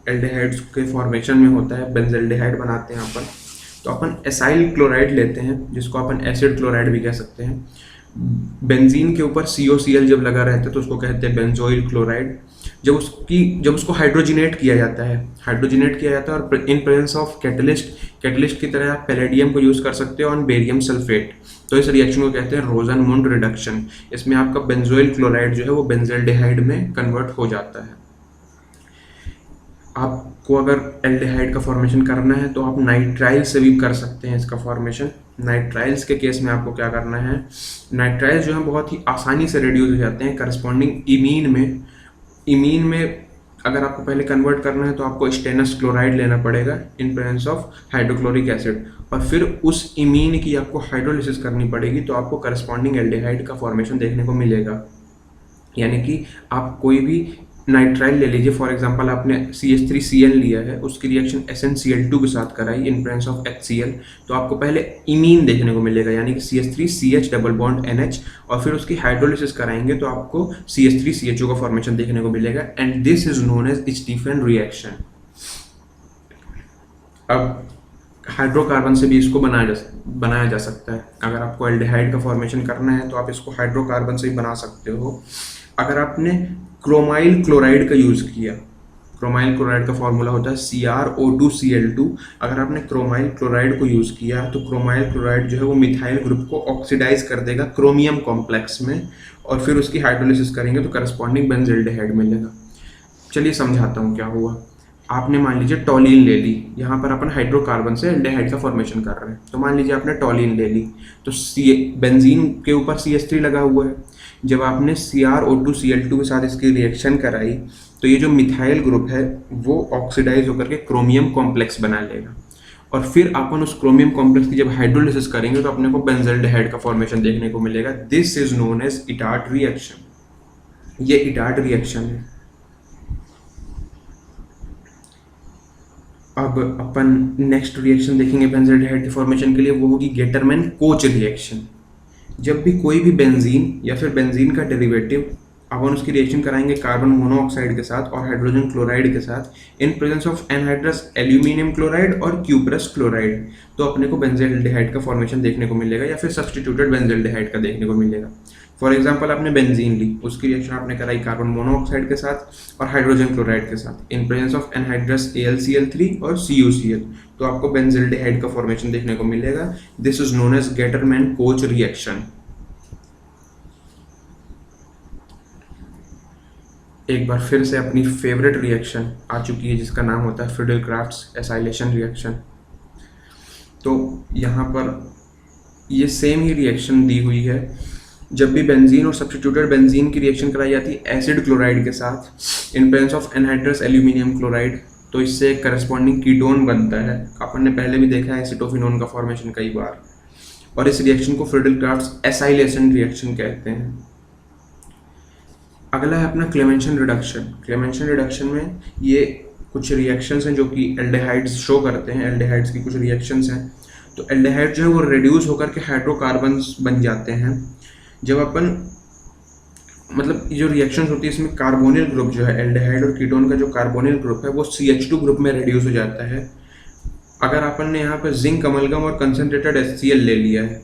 एल्डिहाइड्स के फॉर्मेशन में होता है, बेंजल्डिहाइड बनाते हैं अपन। तो अपन एसाइल क्लोराइड लेते हैं जिसको अपन एसिड क्लोराइड भी कह सकते हैं। बेंजीन के ऊपर COCl जब लगा रहता है तो उसको कहते हैं बेंजोइल क्लोराइड। जब उसको हाइड्रोजिनेट किया जाता है और इन प्रेजेंस ऑफ कैटलिस्ट की तरह आप पैलेडियम को यूज़ कर सकते हो और बेरियम सल्फेट, तो इस रिएक्शन को कहते हैं रोजेनमुंड रिडक्शन। इसमें आपका बेंजोइल क्लोराइड जो है वो बेंजल्डिहाइड में कन्वर्ट हो जाता है। आपको अगर एल्डिहाइड का फॉर्मेशन करना है तो आप नाइट्राइल से भी कर सकते हैं इसका फॉर्मेशन। नाइट्राइल्स के केस में आपको क्या करना है, नाइट्राइल्स जो है बहुत ही आसानी से रिड्यूस हो जाते हैं करस्पॉन्डिंग इमीन में अगर आपको पहले कन्वर्ट करना है तो आपको स्टेनस क्लोराइड लेना पड़ेगा इन प्रेजेंस ऑफ हाइड्रोक्लोरिक एसिड, और फिर उस इमीन की आपको हाइड्रोलिसिस करनी पड़ेगी तो आपको करस्पॉन्डिंग एल्डिहाइड का फॉर्मेशन देखने को मिलेगा। यानी कि आप कोई भी नाइट्राइल ले लीजिए, फॉर एग्जांपल आपने CH3Cl लिया है, उसकी रिएक्शन SnCl2 के साथ कराई इन प्रेजेंस ऑफ HCl, तो आपको पहले इमीन देखने को मिलेगा यानी कि CH3CH डबल बॉन्ड NH, और फिर उसकी हाइड्रोलिसिस कराएंगे तो आपको CH3CHO का फॉर्मेशन देखने को मिलेगा, and this is known as Stephen reaction. अब हाइड्रोकार्बन से भी इसको बनाया जा सकता है। अगर आपको एल्डिहाइड का फॉर्मेशन करना है तो आप इसको हाइड्रोकार्बन से ही बना सकते हो। अगर आपने क्रोमाइल क्लोराइड का यूज़ किया, क्रोमाइल क्लोराइड का फॉर्मूला होता है CrO2Cl2। अगर आपने क्रोमाइल क्लोराइड को यूज़ किया तो क्रोमाइल क्लोराइड जो है वो मिथाइल ग्रुप को ऑक्सीडाइज कर देगा क्रोमियम कॉम्प्लेक्स में, और फिर उसकी हाइड्रोलिसिस करेंगे तो करस्पॉन्डिंग बेंजल्डिहाइड मिलेगा। चलिए समझाता हूँ क्या हुआ। आपने मान लीजिए टॉलीन ले ली, यहाँ पर अपन हाइड्रोकार्बन से एल्डिहाइड का फॉर्मेशन कर रहे हैं, तो मान लीजिए आपने टॉलीन ले ली तो बेंजीन के ऊपर CH3 लगा हुआ है। जब आपने CrO2Cl2 के साथ इसकी रिएक्शन कराई तो ये जो मिथाइल ग्रुप है वो ऑक्सीडाइज होकर के क्रोमियम कॉम्प्लेक्स बना लेगा, और फिर अपन उस क्रोमियम कॉम्प्लेक्स की जब हाइड्रोलिसिस करेंगे तो अपने को बेंजल्डिहाइड का फॉर्मेशन देखने को मिलेगा। This is known as Etard reaction. ये इटार्ड रिएक्शन है। अब अपन नेक्स्ट रिएक्शन देखेंगे बेंजल्डिहाइड के फॉर्मेशन के लिए, वो होगी गेटरमैन कोच रिएक्शन। जब भी कोई भी बेंजीन या फिर बेंजीन का डेरिवेटिव अपन उसकी रिएक्शन कराएंगे कार्बन मोनोऑक्साइड के साथ और हाइड्रोजन क्लोराइड के साथ in presence of anhydrous aluminium chloride और क्यूप्रस क्लोराइड, तो अपने को बेंजल्डिहाइड का फॉर्मेशन देखने को मिलेगा या फिर सब्स्टिट्यूटेड बेंजल्डिहाइड का देखने को मिलेगा। फॉर एग्जांपल आपने बेंजीन ली, उसकी रिएक्शन आपने कराई कार्बन मोनोऑक्साइड के साथ और हाइड्रोजन क्लोराइड के साथ in presence of anhydrous AlCl3 और CuCl, तो आपको बेंजल्डिहाइड का फॉर्मेशन देखने को मिलेगा। This is known as Gattermann Koch reaction. एक बार फिर से अपनी फेवरेट रिएक्शन आ चुकी है जिसका नाम होता है फ्रिडल-क्राफ्ट्स एसाइलेशन रिएक्शन। तो यहाँ पर ये सेम ही रिएक्शन दी हुई है जब भी बेंजीन और सब्स्टिट्यूटेड बेंजीन की रिएक्शन कराई जाती है एसिड क्लोराइड के साथ in presence of anhydrous aluminium chloride, तो इससे एक करस्पॉन्डिंग कीटोन बनता है। अपन ने पहले भी देखा है एसिटोफिनोन का फॉर्मेशन कई बार, और इस रिएक्शन को फ्रीडल-क्राफ्ट एसाइलेशन रिएक्शन कहते हैं। अगला है अपना क्लेमेंशन रिडक्शन। क्लेमेंशन रिडक्शन में ये कुछ रिएक्शंस हैं जो कि एल्डिहाइड्स शो करते हैं, एल्डिहाइड्स की कुछ रिएक्शंस हैं। तो एल्डिहाइड जो है वो रिड्यूस होकर के हाइड्रोकार्बन्स बन जाते हैं। जब अपन मतलब जो रिएक्शंस होती है इसमें कार्बोनिल ग्रुप जो है एल्डिहाइड और कीटोन का जो कार्बोनिल ग्रुप है वो CH2 ग्रुप में रिड्यूस हो जाता है। अगर अपन ने यहाँ पर जिंक अमलगम और कंसनट्रेटेड HCl ले लिया है,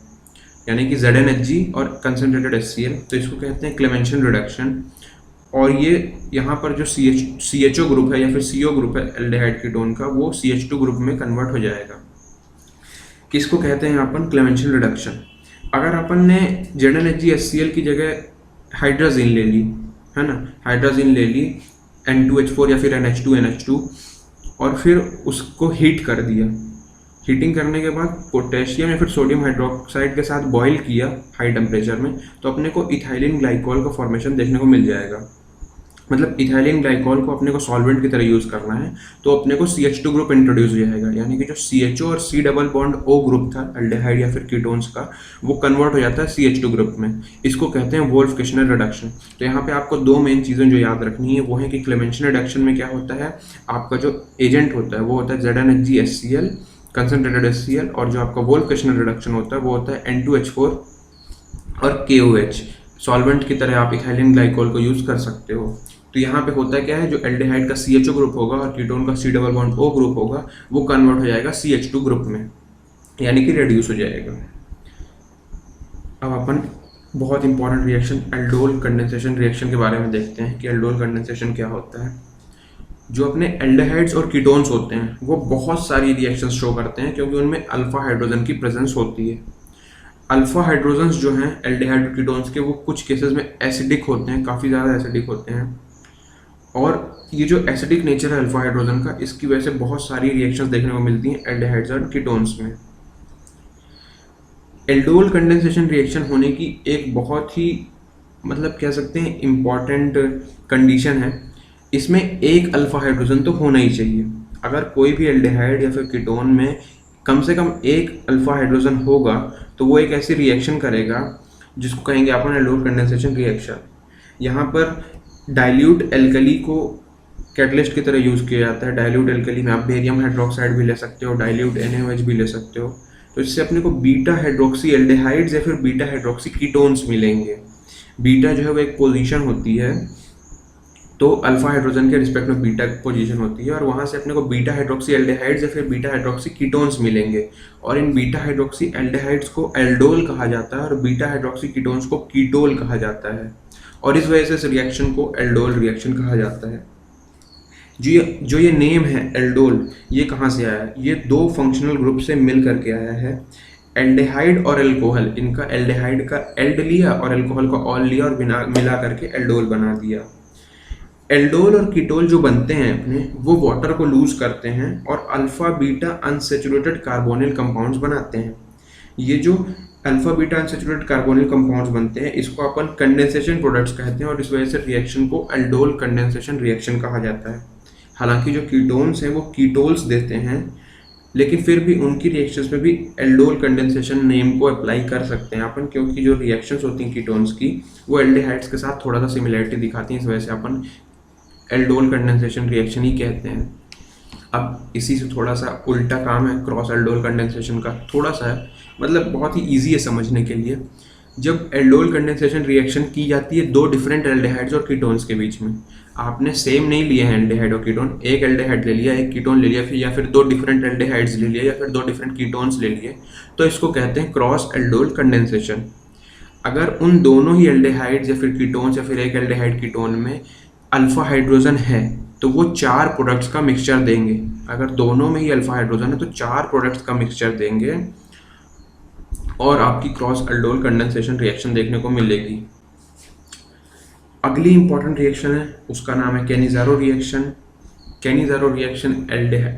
यानी कि ZnHg और कंसनट्रेटेड HCl, तो इसको कहते हैं क्लेमेंशन रिडक्शन। और ये यहाँ पर जो CHO ग्रुप है या फिर CO ग्रुप है एल्डिहाइड कीटोन का, वो CH2 ग्रुप में कन्वर्ट हो जाएगा। किसको कहते हैं अपन क्लेमेंशन रिडक्शन। अगर अपन ने ZnHgHCl की जगह हाइड्राजीन ले ली, है ना, हाइड्राजीन ले ली N2H4 या फिर NH2NH2, और फिर उसको हीट कर दिया, हीटिंग करने के बाद पोटेशियम या फिर सोडियम हाइड्रोक्साइड के साथ बॉईल किया हाई टेम्परेचर में, तो अपने को इथाइलिन ग्लाइकोल का फॉर्मेशन देखने को मिल जाएगा। मतलब इथाइलिन ग्लाइकोल को अपने को सॉल्वेंट की तरह यूज़ करना है, तो अपने को CH2 ग्रुप इंट्रोड्यूस हो जाएगा, यानी कि जो CHO और C double bond O group था एल्डिहाइड या फिर कीटोन्स का, वो कन्वर्ट हो जाता है CH2 ग्रुप में। इसको कहते हैं वोल्फ-किशनर रिडक्शन। तो यहाँ पे आपको दो मेन चीज़ें जो याद रखनी है वो है कि क्लेमेंशन रिडक्शन में क्या होता है, आपका जो एजेंट होता है वो होता है ZnHgHCl कंसनट्रेटेड HCl, और जो आपका वोल्फ-किशनर रिडक्शन होता है वो होता है N2H4 और KOH। सॉल्वेंट की तरह आप इथाइलिन ग्लाइकोल को यूज़ कर सकते हो। तो यहाँ पे होता क्या है, जो एल्डिहाइड का CHO ग्रुप होगा और कीटोन का C double bond O group होगा वो कन्वर्ट हो जाएगा CH2 ग्रुप में, यानी कि रिड्यूस हो जाएगा। अब अपन बहुत important reaction aldol condensation reaction के बारे में देखते हैं कि एल्डोल कंडेंसेशन क्या होता है। जो अपने एल्डिहाइड्स और कीटोन्स होते हैं वो बहुत सारी रिएक्शंस शो करते हैं क्योंकि उनमें अल्फा हाइड्रोजन की प्रेजेंस होती है। अल्फा हाइड्रोजन्स जो हैं एल्डिहाइड और कीटोन्स के, वो कुछ केसेस में एसिडिक होते हैं, काफ़ी ज़्यादा एसिडिक होते हैं, और ये जो एसिडिक नेचर है अल्फा हाइड्रोजन का, इसकी वजह से बहुत सारी रिएक्शंस देखने को मिलती हैं एल्डिहाइड्स और कीटोन्स में। एल्डोल कंडेंसेशन रिएक्शन होने की एक बहुत ही मतलब कह सकते हैं इम्पॉर्टेंट कंडीशन है, इसमें एक अल्फा हाइड्रोजन तो होना ही चाहिए। अगर कोई भी एल्डिहाइड या फिर कीटोन में कम से कम एक अल्फा हाइड्रोजन होगा तो वो एक ऐसी रिएक्शन करेगा जिसको कहेंगे अपन एल्डोल कंडेंसेशन रिएक्शन। यहाँ पर डाइल्यूट एल्कली को कैटलिस्ट की तरह यूज़ किया जाता है। डाइल्यूट एल्कली में आप बेरियम हाइड्रोक्साइड भी ले सकते हो, डाइल्यूट NaOH भी ले सकते हो। तो इससे अपने को बीटा हाइड्रोक्सी एल्डिहाइड्स या फिर बीटा हाइड्रोक्सी कीटोन्स मिलेंगे। बीटा जो है वो एक पोजीशन होती है, तो अल्फा हाइड्रोजन के रिस्पेक्ट में बीटा पोजीशन होती है, और वहाँ से अपने को बीटा हाइड्रोक्सी एल्डिहाइड्स या फिर बीटा हाइड्रोक्सी कीटोन्स मिलेंगे, और इन बीटा हाइड्रोक्सी एल्डिहाइड्स को एल्डोल कहा जाता है और बीटा हाइड्रोक्सी कीटोन्स को कीटोल कहा जाता है, और इस वजह से इस रिएक्शन को एल्डोल रिएक्शन कहा जाता है। जो ये नेम है एल्डोल, ये कहाँ से आया है, ये दो फंक्शनल ग्रुप से मिल करके आया है। एल्डिहाइड और एल्कोहल, इनका एल्डिहाइड का एल्ड लिया और एल्कोहल का ऑल लिया और मिला करके एल्डोल बना दिया। एल्डोल और कीटोल जो बनते हैं अपने, वो वाटर को लूज करते हैं और alpha beta unsaturated carbonyl compounds बनाते हैं। ये जो alpha beta unsaturated carbonyl compounds बनते हैं इसको अपन कंडेंसेशन प्रोडक्ट्स कहते हैं, और इस वजह से रिएक्शन को एल्डोल कंडेंसेशन रिएक्शन कहा जाता है। हालांकि जो कीटोन्स हैं वो कीटोल्स देते हैं, लेकिन फिर भी उनकी रिएक्शंस में भी एल्डोल कंडेंसेशन नेम को अप्लाई कर सकते हैं अपन, क्योंकि जो रिएक्शंस होती हैं कीटोन्स की वो एल्डिहाइड्स के साथ थोड़ा सा सिमिलरिटी दिखाती हैं, इस वजह से अपन एल्डोल कंडेंसेशन रिएक्शन ही कहते हैं। अब इसी से थोड़ा सा उल्टा काम है क्रॉस एल्डोल कंडेंसेशन का, थोड़ा सा है, मतलब बहुत ही ईजी है समझने के लिए। जब एल्डोल कंडेंसेशन रिएक्शन की जाती है दो डिफरेंट एल्डिहाइड्स और कीटोन्स के बीच में, आपने सेम नहीं लिए हैं एल्डिहाइड और कीटोन, एक एल्डिहाइड ले लिया, एक कीटोन ले लिया, फिर या फिर दो डिफरेंट एल्डिहाइड्स ले लिया या फिर दो डिफरेंट कीटोन्स ले लिए, तो इसको कहते हैं क्रॉस एल्डोल कंडेंसेशन। अगर उन दोनों ही एल्डिहाइड्स या फिर कीटोन्स या फिर एक एल्डिहाइड कीटोन में अल्फा हाइड्रोजन है तो वो 4 प्रोडक्ट्स का मिक्सचर देंगे। अगर दोनों में ही अल्फा हाइड्रोजन है तो 4 प्रोडक्ट्स का मिक्सचर देंगे और आपकी क्रॉस एल्डोल कंडेंसेशन रिएक्शन देखने को मिलेगी। अगली इंपॉर्टेंट रिएक्शन है, उसका नाम है Cannizzaro reaction. Cannizzaro reaction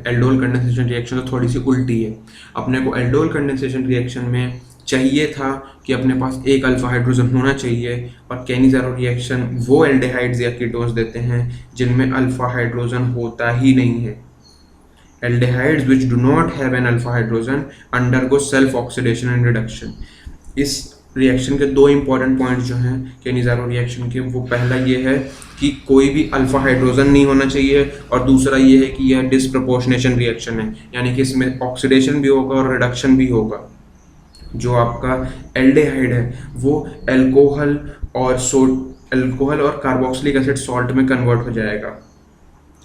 aldol condensation reaction तो थोड़ी सी उल्टी है। अपने को एल्डोल कंडेंसेशन रिएक्शन में चाहिए था कि अपने पास एक अल्फा हाइड्रोजन होना चाहिए, और केनिज़ारो रिएक्शन वो एल्डिहाइड्स या कीटोन्स देते हैं जिनमें अल्फा हाइड्रोजन होता ही नहीं है। Aldehydes which do not have an alpha hydrogen undergo self oxidation and reduction। इस रिएक्शन के दो इंपॉर्टेंट पॉइंट जो हैं केनिज़ारो रिएक्शन के, वो पहला ये है कि कोई भी अल्फा हाइड्रोजन नहीं होना चाहिए, और दूसरा ये है कि यह डिसप्रपोर्शनेशन रिएक्शन है, यानी कि इसमें ऑक्सीडेशन भी होगा और रिडक्शन भी होगा। जो आपका एल्डेहाइड है वो अल्कोहल और कार्बोक्सिलिक एसिड सॉल्ट में कन्वर्ट हो जाएगा।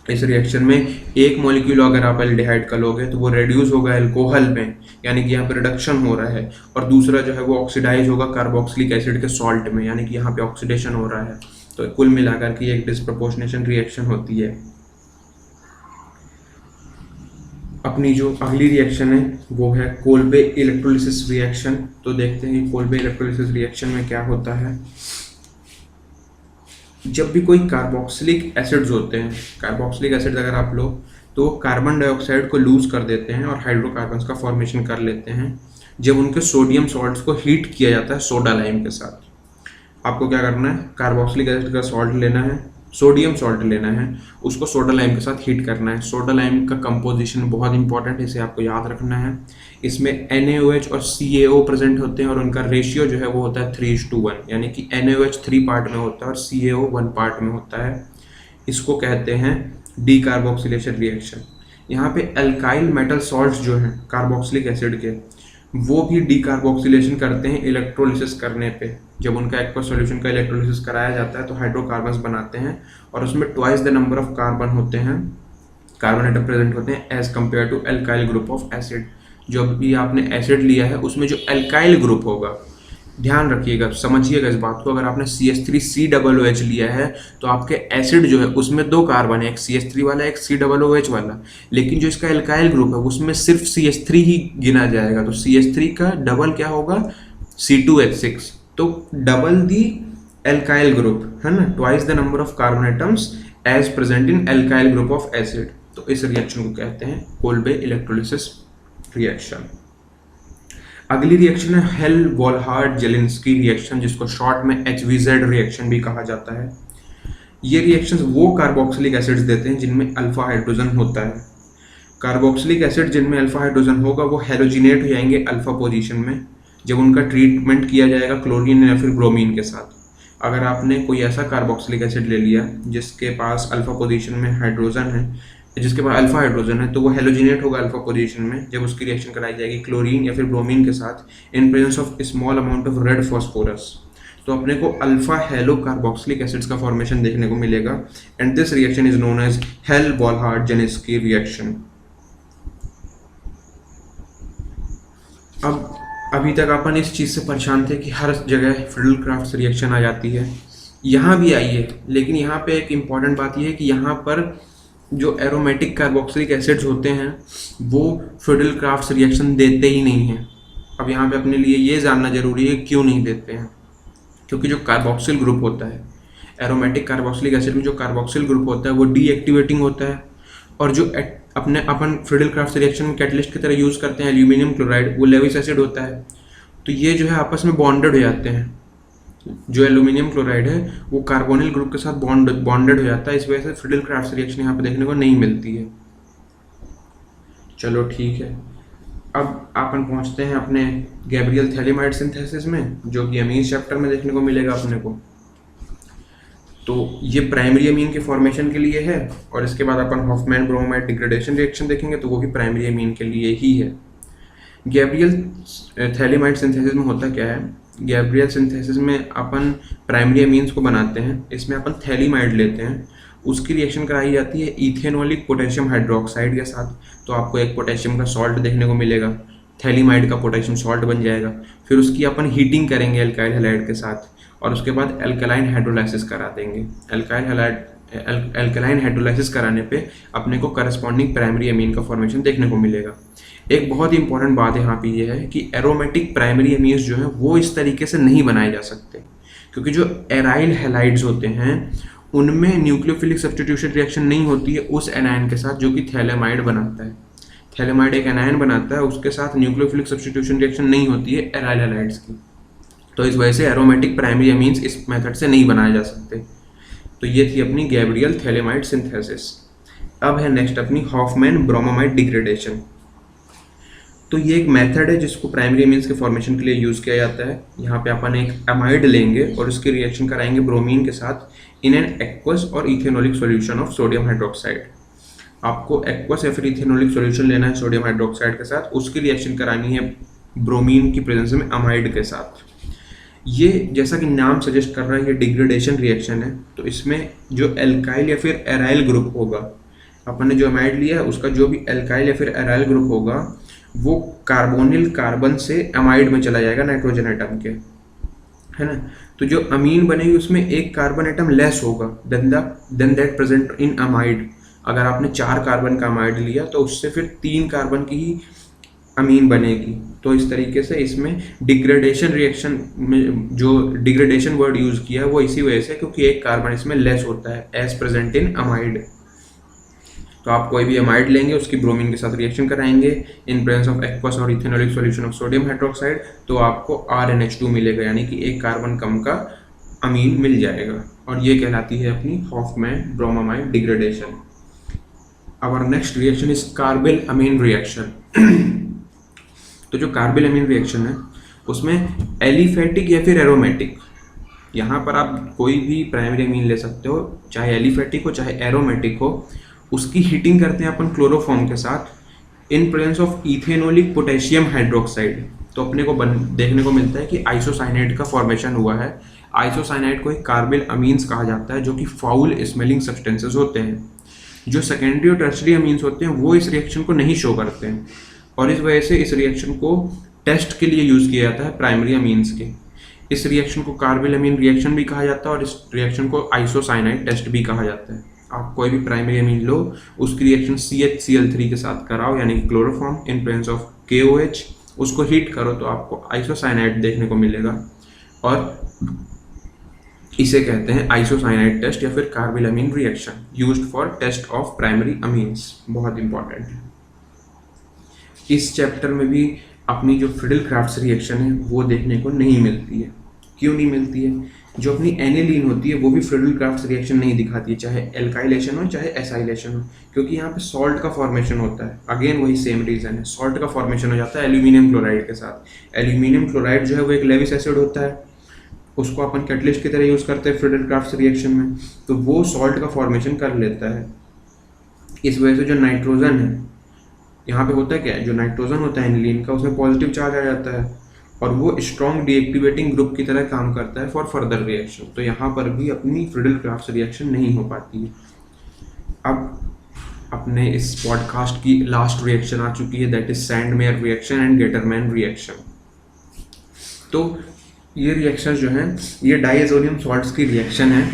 इस रिएक्शन में एक मॉलिक्यूल अगर आप एल्डिहाइड का लोगे तो वो रेड्यूस होगा अल्कोहल में, यानी कि यहाँ पे रिडक्शन हो रहा है, और दूसरा जो है वो ऑक्सीडाइज होगा कार्बोक्सिलिक एसिड के सॉल्ट में, यानी कि यहाँ पे ऑक्सीडेशन हो रहा है। तो कुल मिलाकर के एक डिसप्रपोर्शनेशन रिएक्शन होती है। अपनी जो अगली रिएक्शन है वो है कोल्बे इलेक्ट्रोलिसिस रिएक्शन। तो देखते हैं कि कोल्बे इलेक्ट्रोलिसिस रिएक्शन में क्या होता है। जब भी कोई कार्बोक्सिलिक एसिड्स होते हैं, कार्बोक्सिलिक एसिड अगर आप लो तो कार्बन डाइऑक्साइड को लूज कर देते हैं और हाइड्रोकार्बन्स का फॉर्मेशन कर लेते हैं जब उनके सोडियम सॉल्ट्स को हीट किया जाता है सोडा लाइम के साथ। आपको क्या करना है, कार्बोक्सिलिक एसिड का सॉल्ट लेना है, सोडियम सॉल्ट लेना है, उसको सोडा लाइम के साथ हीट करना है। सोडा लाइम का कंपोजिशन बहुत इंपॉर्टेंट है, इसे आपको याद रखना है। इसमें NaOH और CaO प्रेजेंट होते हैं और उनका रेशियो जो है वो होता है 3:1, यानी कि NaOH 3 पार्ट में होता है और CaO 1 पार्ट में होता है। इसको कहते हैं डीकार्बोक्सिलेशन रिएक्शन। यहाँ पे अल्काइल मेटल सॉल्ट्स जो हैं कार्बोक्सिलिक एसिड के, वो भी डीकार्बोक्सिलेशन करते हैं इलेक्ट्रोलिसिस करने पे। जब उनका एक्वस सॉल्यूशन का इलेक्ट्रोलिसिस कराया जाता है तो हाइड्रोकार्बन्स बनाते हैं और उसमें twice the number of carbon होते हैं, कार्बन एटम प्रेजेंट होते हैं as compare to alkyl group of acid. जो भी आपने एसिड लिया है उसमें जो एल्काइल ग्रुप होगा, ध्यान रखिएगा, समझिएगा इस बात को। अगर आपने CH3COOH लिया है तो आपके एसिड जो है उसमें 2 कार्बन है, एक CH3 वाला एक COOH वाला, लेकिन जो इसका एल्काइल ग्रुप है उसमें सिर्फ CH3 ही गिना जाएगा। तो CH3 का डबल क्या होगा, C2H6। तो डबल दी एल्काइल ग्रुप है ना, twice the number of carbon atoms as present in alkyl group of acid. तो इस रिएक्शन को कहते हैं कोल्बे इलेक्ट्रोलिसिस रिएक्शन। अगली रिएक्शन है हेल वॉलहार्ड जेलिंस्की रिएक्शन, जिसको शॉर्ट में HVZ रिएक्शन भी कहा जाता है। ये रिएक्शंस वो कार्बोक्सिलिक एसिड्स देते हैं जिनमें अल्फा हाइड्रोजन होता है। कार्बोक्सिलिक एसिड जिनमें अल्फा हाइड्रोजन होगा वो हेलोजिनेट हो जाएंगे अल्फा पोजीशन में जब उनका ट्रीटमेंट किया जाएगा क्लोरीन या फिर ब्रोमीन के साथ। अगर आपने कोई ऐसा कार्बोक्सिलिक एसिड ले लिया जिसके पास अल्फा पोजीशन में हाइड्रोजन है, जिसके पास अल्फा हाइड्रोजन है, तो वो हेलोजिनेट होगा अल्फा पोजीशन में जब उसकी रिएक्शन कराई जाएगी क्लोरीन या फिर ब्रोमीन के साथ in presence of small amount of red phosphorus. तो अपने को अल्फा हेलो कार्बोक्सिलिक एसिड्स का फॉर्मेशन देखने को मिलेगा, and this reaction is known as Hell Volhard Zelinsky reaction. अब अभी तक अपन इस चीज़ से परेशान थे कि हर जगह फ्रिडल-क्राफ्ट्स रिएक्शन आ जाती है, यहाँ भी आई है, लेकिन यहाँ पे एक इम्पॉर्टेंट बात यह है कि यहाँ पर जो एरोमेटिक कार्बोक्सिलिक एसिड्स होते हैं वो फ्रिडल-क्राफ्ट्स रिएक्शन देते ही नहीं हैं। अब यहाँ पे अपने लिए ये जानना जरूरी है क्यों नहीं देते हैं, क्योंकि जो कार्बोक्सिल ग्रुप होता है, एरोमेटिक कार्बोक्सिलिक एसिड में जो कार्बोक्सिल ग्रुप होता है वो डीएक्टिवेटिंग होता है, और जो अपन फ्रिडल-क्राफ्ट्स रिएक्शन में कैटलिस्ट की तरह यूज़ करते हैं एल्यूमिनियम क्लोराइड, वो लेविस एसिड होता है। तो ये जो है आपस में बॉन्डेड हो जाते हैं। जो एल्यूमिनियम क्लोराइड है वो कार्बोनिल ग्रुप के साथ बॉन्डेड हो जाता है, इस वजह से फ्रिडल-क्राफ्ट्स रिएक्शन यहाँ पे देखने को नहीं मिलती है। चलो ठीक है, अब अपन पहुँचते हैं अपने गैब्रियल थैलीमाइड सिंथेसिस में, जो कि अमीन चैप्टर में देखने को मिलेगा अपने को। तो ये प्राइमरी अमीन के फॉर्मेशन के लिए है, और इसके बाद अपन हॉफमैन ब्रोमाइड डिग्रेडेशन रिएक्शन देखेंगे तो वो भी प्राइमरी अमीन के लिए ही है। गैब्रियल थैलीमाइड सिंथेसिस में होता क्या है, गैब्रियल सिंथेसिस में अपन प्राइमरी अमीन्स को बनाते हैं। इसमें अपन थैलीमाइड लेते हैं, उसकी रिएक्शन कराई जाती है इथेनॉलिक पोटेशियम हाइड्रोक्साइड के साथ, तो आपको एक पोटेशियम का सॉल्ट देखने को मिलेगा, थैलीमाइड का पोटेशियम सॉल्ट बन जाएगा। फिर उसकी अपन हीटिंग करेंगे एल्काइल हैलाइड के साथ, और उसके बाद एल्कलाइन हाइड्रोलाइसिस करा देंगे। एल्कलाइन हाइड्रोलाइसिस कराने पे अपने को करस्पॉन्डिंग प्राइमरी अमीन का फॉर्मेशन देखने को मिलेगा। एक बहुत ही इंपॉर्टेंट बात यहाँ पे ये है कि एरोमेटिक प्राइमरी अमीन्स जो हैं वो इस तरीके से नहीं बनाए जा सकते, क्योंकि जो एराइल हैलाइड्स होते हैं उनमें न्यूक्लियोफिलिक सब्स्टिट्यूशन रिएक्शन नहीं होती है उस एनायन के साथ जो कि थैलेमाइड बनाता है। थैलेमाइड एक एनायन बनाता है, उसके साथ न्यूक्लियोफिलिक सब्स्टिट्यूशन रिएक्शन नहीं होती है एराइल हैलाइड्स की, तो इस वजह से एरोमेटिक प्राइमरी अमीन्स इस मेथड से नहीं बनाए जा सकते। तो ये थी अपनी गैब्रियल थैलेमाइड सिंथेसिस। अब है नेक्स्ट अपनी हॉफमैन ब्रोमोमाइड डिग्रेडेशन। तो ये एक मेथड है जिसको प्राइमरी अमीन्स के फॉर्मेशन के लिए यूज़ किया जाता है। यहाँ पे अपन एक अमाइड लेंगे और उसकी रिएक्शन कराएंगे ब्रोमीन के साथ इन एन एक्वस और इथेनोलिक सॉल्यूशन ऑफ सोडियम हाइड्रोक्साइड। आपको एक्वस या फिर इथेनोलिक सॉल्यूशन लेना है सोडियम हाइड्रोक्साइड के साथ, उसकी रिएक्शन करानी है ब्रोमीन की प्रेजेंस में अमाइड के साथ। ये जैसा कि नाम सजेस्ट कर रहा है, ये डिग्रेडेशन रिएक्शन है। तो इसमें जो एल्काइल या फिर एराइल ग्रुप होगा, अपन ने जो अमाइड लिया है उसका जो भी एल्काइल या फिर एराइल ग्रुप होगा वो कार्बोनिल कार्बन से अमाइड में चला जाएगा नाइट्रोजन एटम के, है ना। तो जो अमीन बनेगी उसमें एक कार्बन एटम लेस होगा then that present in amide. अगर आपने 4 कार्बन का अमाइड लिया तो उससे फिर 3 कार्बन की ही अमीन बनेगी। तो इस तरीके से इसमें डिग्रेडेशन रिएक्शन में जो डिग्रेडेशन वर्ड यूज किया है वो इसी वजह से क्योंकि एक कार्बन इसमें लेस होता है एज प्रेजेंट इन अमाइड। तो आप कोई भी अमाइड लेंगे उसकी ब्रोमीन के साथ रिएक्शन कराएंगे इन प्रेजेंस ऑफ एक्वस और इथेनोलिक सॉल्यूशन ऑफ सोडियम हाइड्रोक्साइड, तो आपको RNH2 मिलेगा, यानी कि एक कार्बन कम का अमीन मिल जाएगा। और ये कहलाती है अपनी Hofmann bromamide degradation. Our next reaction is carbylamine reaction. तो जो कार्बिल अमीन रिएक्शन है उसमें एलिफेटिक या फिर एरोमेटिक, यहाँ पर आप कोई भी प्राइमरी अमीन ले सकते हो, चाहे एलिफेटिक हो चाहे एरोमेटिक हो, उसकी हीटिंग करते हैं अपन क्लोरोफॉर्म के साथ in presence of ethanolic potassium hydroxide. तो अपने को देखने को मिलता है कि आइसोसाइनाइड का फॉर्मेशन हुआ है। आइसोसाइनाइड को एक कार्बिल अमीन्स कहा जाता है जो कि फाउल स्मेलिंग सब्सटेंसेस होते हैं। जो सेकेंडरी और टर्शरी अमीन्स होते हैं वो इस रिएक्शन को नहीं शो करते हैं और इस वजह से इस रिएक्शन को टेस्ट के लिए यूज़ किया जाता है प्राइमरी अमीन्स के। इस रिएक्शन को कार्बिल अमीन रिएक्शन भी कहा जाता है और इस रिएक्शन को आइसोसाइनाइड टेस्ट भी कहा जाता है। आप कोई भी प्राइमरी अमीन लो, उसकी रिएक्शन CHCl3 के साथ कराओ यानी कि chloroform in presence of KOH, उसको हीट करो तो आपको आइसोसाइनाइड देखने को मिलेगा और इसे कहते हैं आइसोसाइनाइड टेस्ट या फिर carbylamine reaction used for test of primary amines. बहुत इंपॉर्टेंट है। इस चैप्टर में भी अपनी जो फ्रिडल-क्राफ्ट्स रिएक्शन है वो देखने को नहीं मिलती है। क्यों नहीं मिलती है? जो अपनी एनिलीन होती है वो भी फ्रिडल-क्राफ्ट्स रिएक्शन नहीं दिखाती है, चाहे एल्काइलेशन हो चाहे एसाइलेशन हो, क्योंकि यहाँ पे सॉल्ट का फॉर्मेशन होता है। अगेन वही सेम रीज़न है, सॉल्ट का फॉर्मेशन हो जाता है एल्यूमिनियम क्लोराइड के साथ। एल्यूमिनियम क्लोराइड जो है वो एक लेविस एसिड होता है, उसको अपन कैटलिस्ट की तरह यूज़ करते हैं फ्रिडल-क्राफ्ट्स रिएक्शन में, तो वो सॉल्ट का फॉर्मेशन कर लेता है। इस वजह से जो नाइट्रोजन है यहाँ पे होता है क्या है, जो नाइट्रोजन होता है एनिलीन का उसमें पॉजिटिव चार्ज आ जाता है और वो स्ट्रॉन्ग डीएक्टिवेटिंग ग्रुप की तरह काम करता है फॉर फर्दर रिएक्शन। तो यहाँ पर भी अपनी फ्रिडल-क्राफ्ट्स रिएक्शन नहीं हो पाती है। अब अपने इस पॉडकास्ट की लास्ट रिएक्शन आ चुकी है, that is Sandmeyer reaction and Gattermann reaction. तो ये रिएक्शन जो है ये डाइएजोनियम सॉल्ट्स की रिएक्शन है।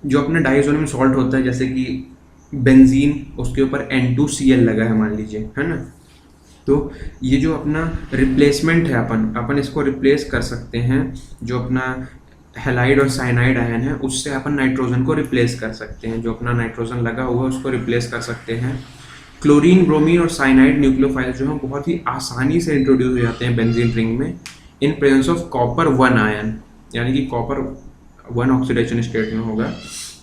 जो अपने डाइएजोनियम सॉल्ट होता है जैसे कि बेंजीन, उसके ऊपर N2Cl लगा है मान लीजिए, है ना। तो ये जो अपना रिप्लेसमेंट है अपन इसको रिप्लेस कर सकते हैं। जो अपना हैलाइड और साइनाइड आयन है उससे अपन नाइट्रोजन को रिप्लेस कर सकते हैं। जो अपना नाइट्रोजन लगा हुआ है उसको रिप्लेस कर सकते हैं। क्लोरीन, ब्रोमीन और साइनाइड न्यूक्लियोफाइल जो है बहुत ही आसानी से इंट्रोड्यूस हो जाते हैं बेंजीन रिंग में इन प्रेजेंस ऑफ कॉपर 1 आयन, यानी कि कॉपर 1 ऑक्सीडेशन स्टेट में होगा।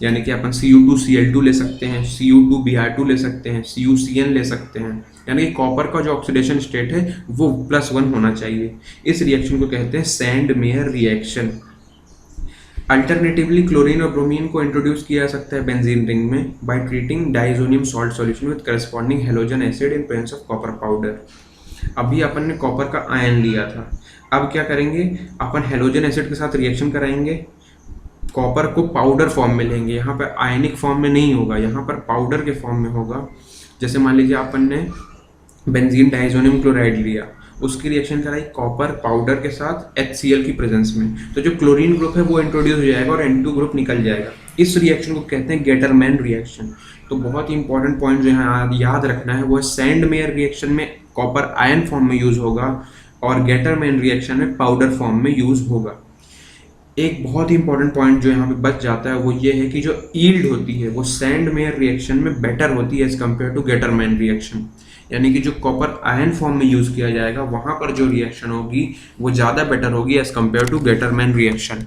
यानी कि अपन Cu2Cl2 ले सकते हैं, Cu2Br2 ले सकते हैं, CuCN ले सकते हैं। यानी कि कॉपर का जो ऑक्सीडेशन स्टेट है वो +1 होना चाहिए। इस रिएक्शन को कहते हैं सैंडमेयर रिएक्शन। अल्टरनेटिवली क्लोरीन और ब्रोमीन को इंट्रोड्यूस किया जा सकता है बेंजीन रिंग में by treating diazonium salt solution with corresponding halogen acid in presence of copper powder. अभी अपन ने कॉपर का आयन लिया था, अब क्या करेंगे, अपन हेलोजन एसिड के साथ रिएक्शन कराएंगे, कॉपर को पाउडर फॉर्म में लेंगे। यहाँ पर आयनिक फॉर्म में नहीं होगा, यहाँ पर पाउडर के फॉर्म में होगा। जैसे मान लीजिए अपन ने बेंजीन डाइजोनियम क्लोराइड लिया, उसकी रिएक्शन कराई कॉपर पाउडर के साथ HCl की प्रेजेंस में, तो जो क्लोरीन ग्रुप है वो इंट्रोड्यूस हो जाएगा और N2 ग्रुप निकल जाएगा। इस रिएक्शन को कहते हैं गेटरमैन रिएक्शन। तो बहुत ही इंपॉर्टेंट पॉइंट जो यहाँ याद रखना है वो है सैंडमेयर रिएक्शन में कॉपर आयन फॉर्म में यूज होगा और गेटरमैन रिएक्शन में पाउडर फॉर्म में यूज होगा। एक बहुत ही इंपॉर्टेंट पॉइंट जो यहाँ पे बच जाता है वो ये है कि जो यील्ड होती है वो सैंडमेयर रिएक्शन में बेटर होती है as compare to Gattermann reaction. यानी कि जो कॉपर आयन फॉर्म में यूज़ किया जाएगा वहाँ पर जो रिएक्शन होगी वो ज़्यादा बेटर होगी as compare to Gattermann reaction.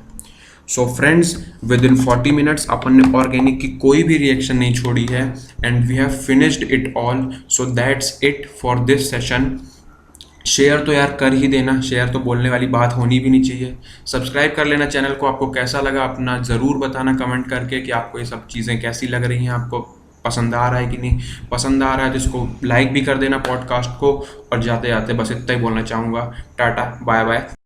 So friends, within 40 minutes अपन ने ऑर्गेनिक की कोई भी रिएक्शन नहीं छोड़ी है and we have finished it all. So that's it for this session. Share तो यार कर ही देना, शेयर तो बोलने वाली बात होनी भी नहीं चाहिए। सब्सक्राइब कर लेना चैनल को। आपको कैसा लगा अपना ज़रूर बताना कमेंट करके कि आपको ये सब चीज़ें कैसी लग रही हैं, आपको पसंद आ रहा है कि नहीं। पसंद आ रहा है तो इसको लाइक भी कर देना पॉडकास्ट को। और जाते जाते बस इतना ही बोलना चाहूँगा, टाटा बाय बाय।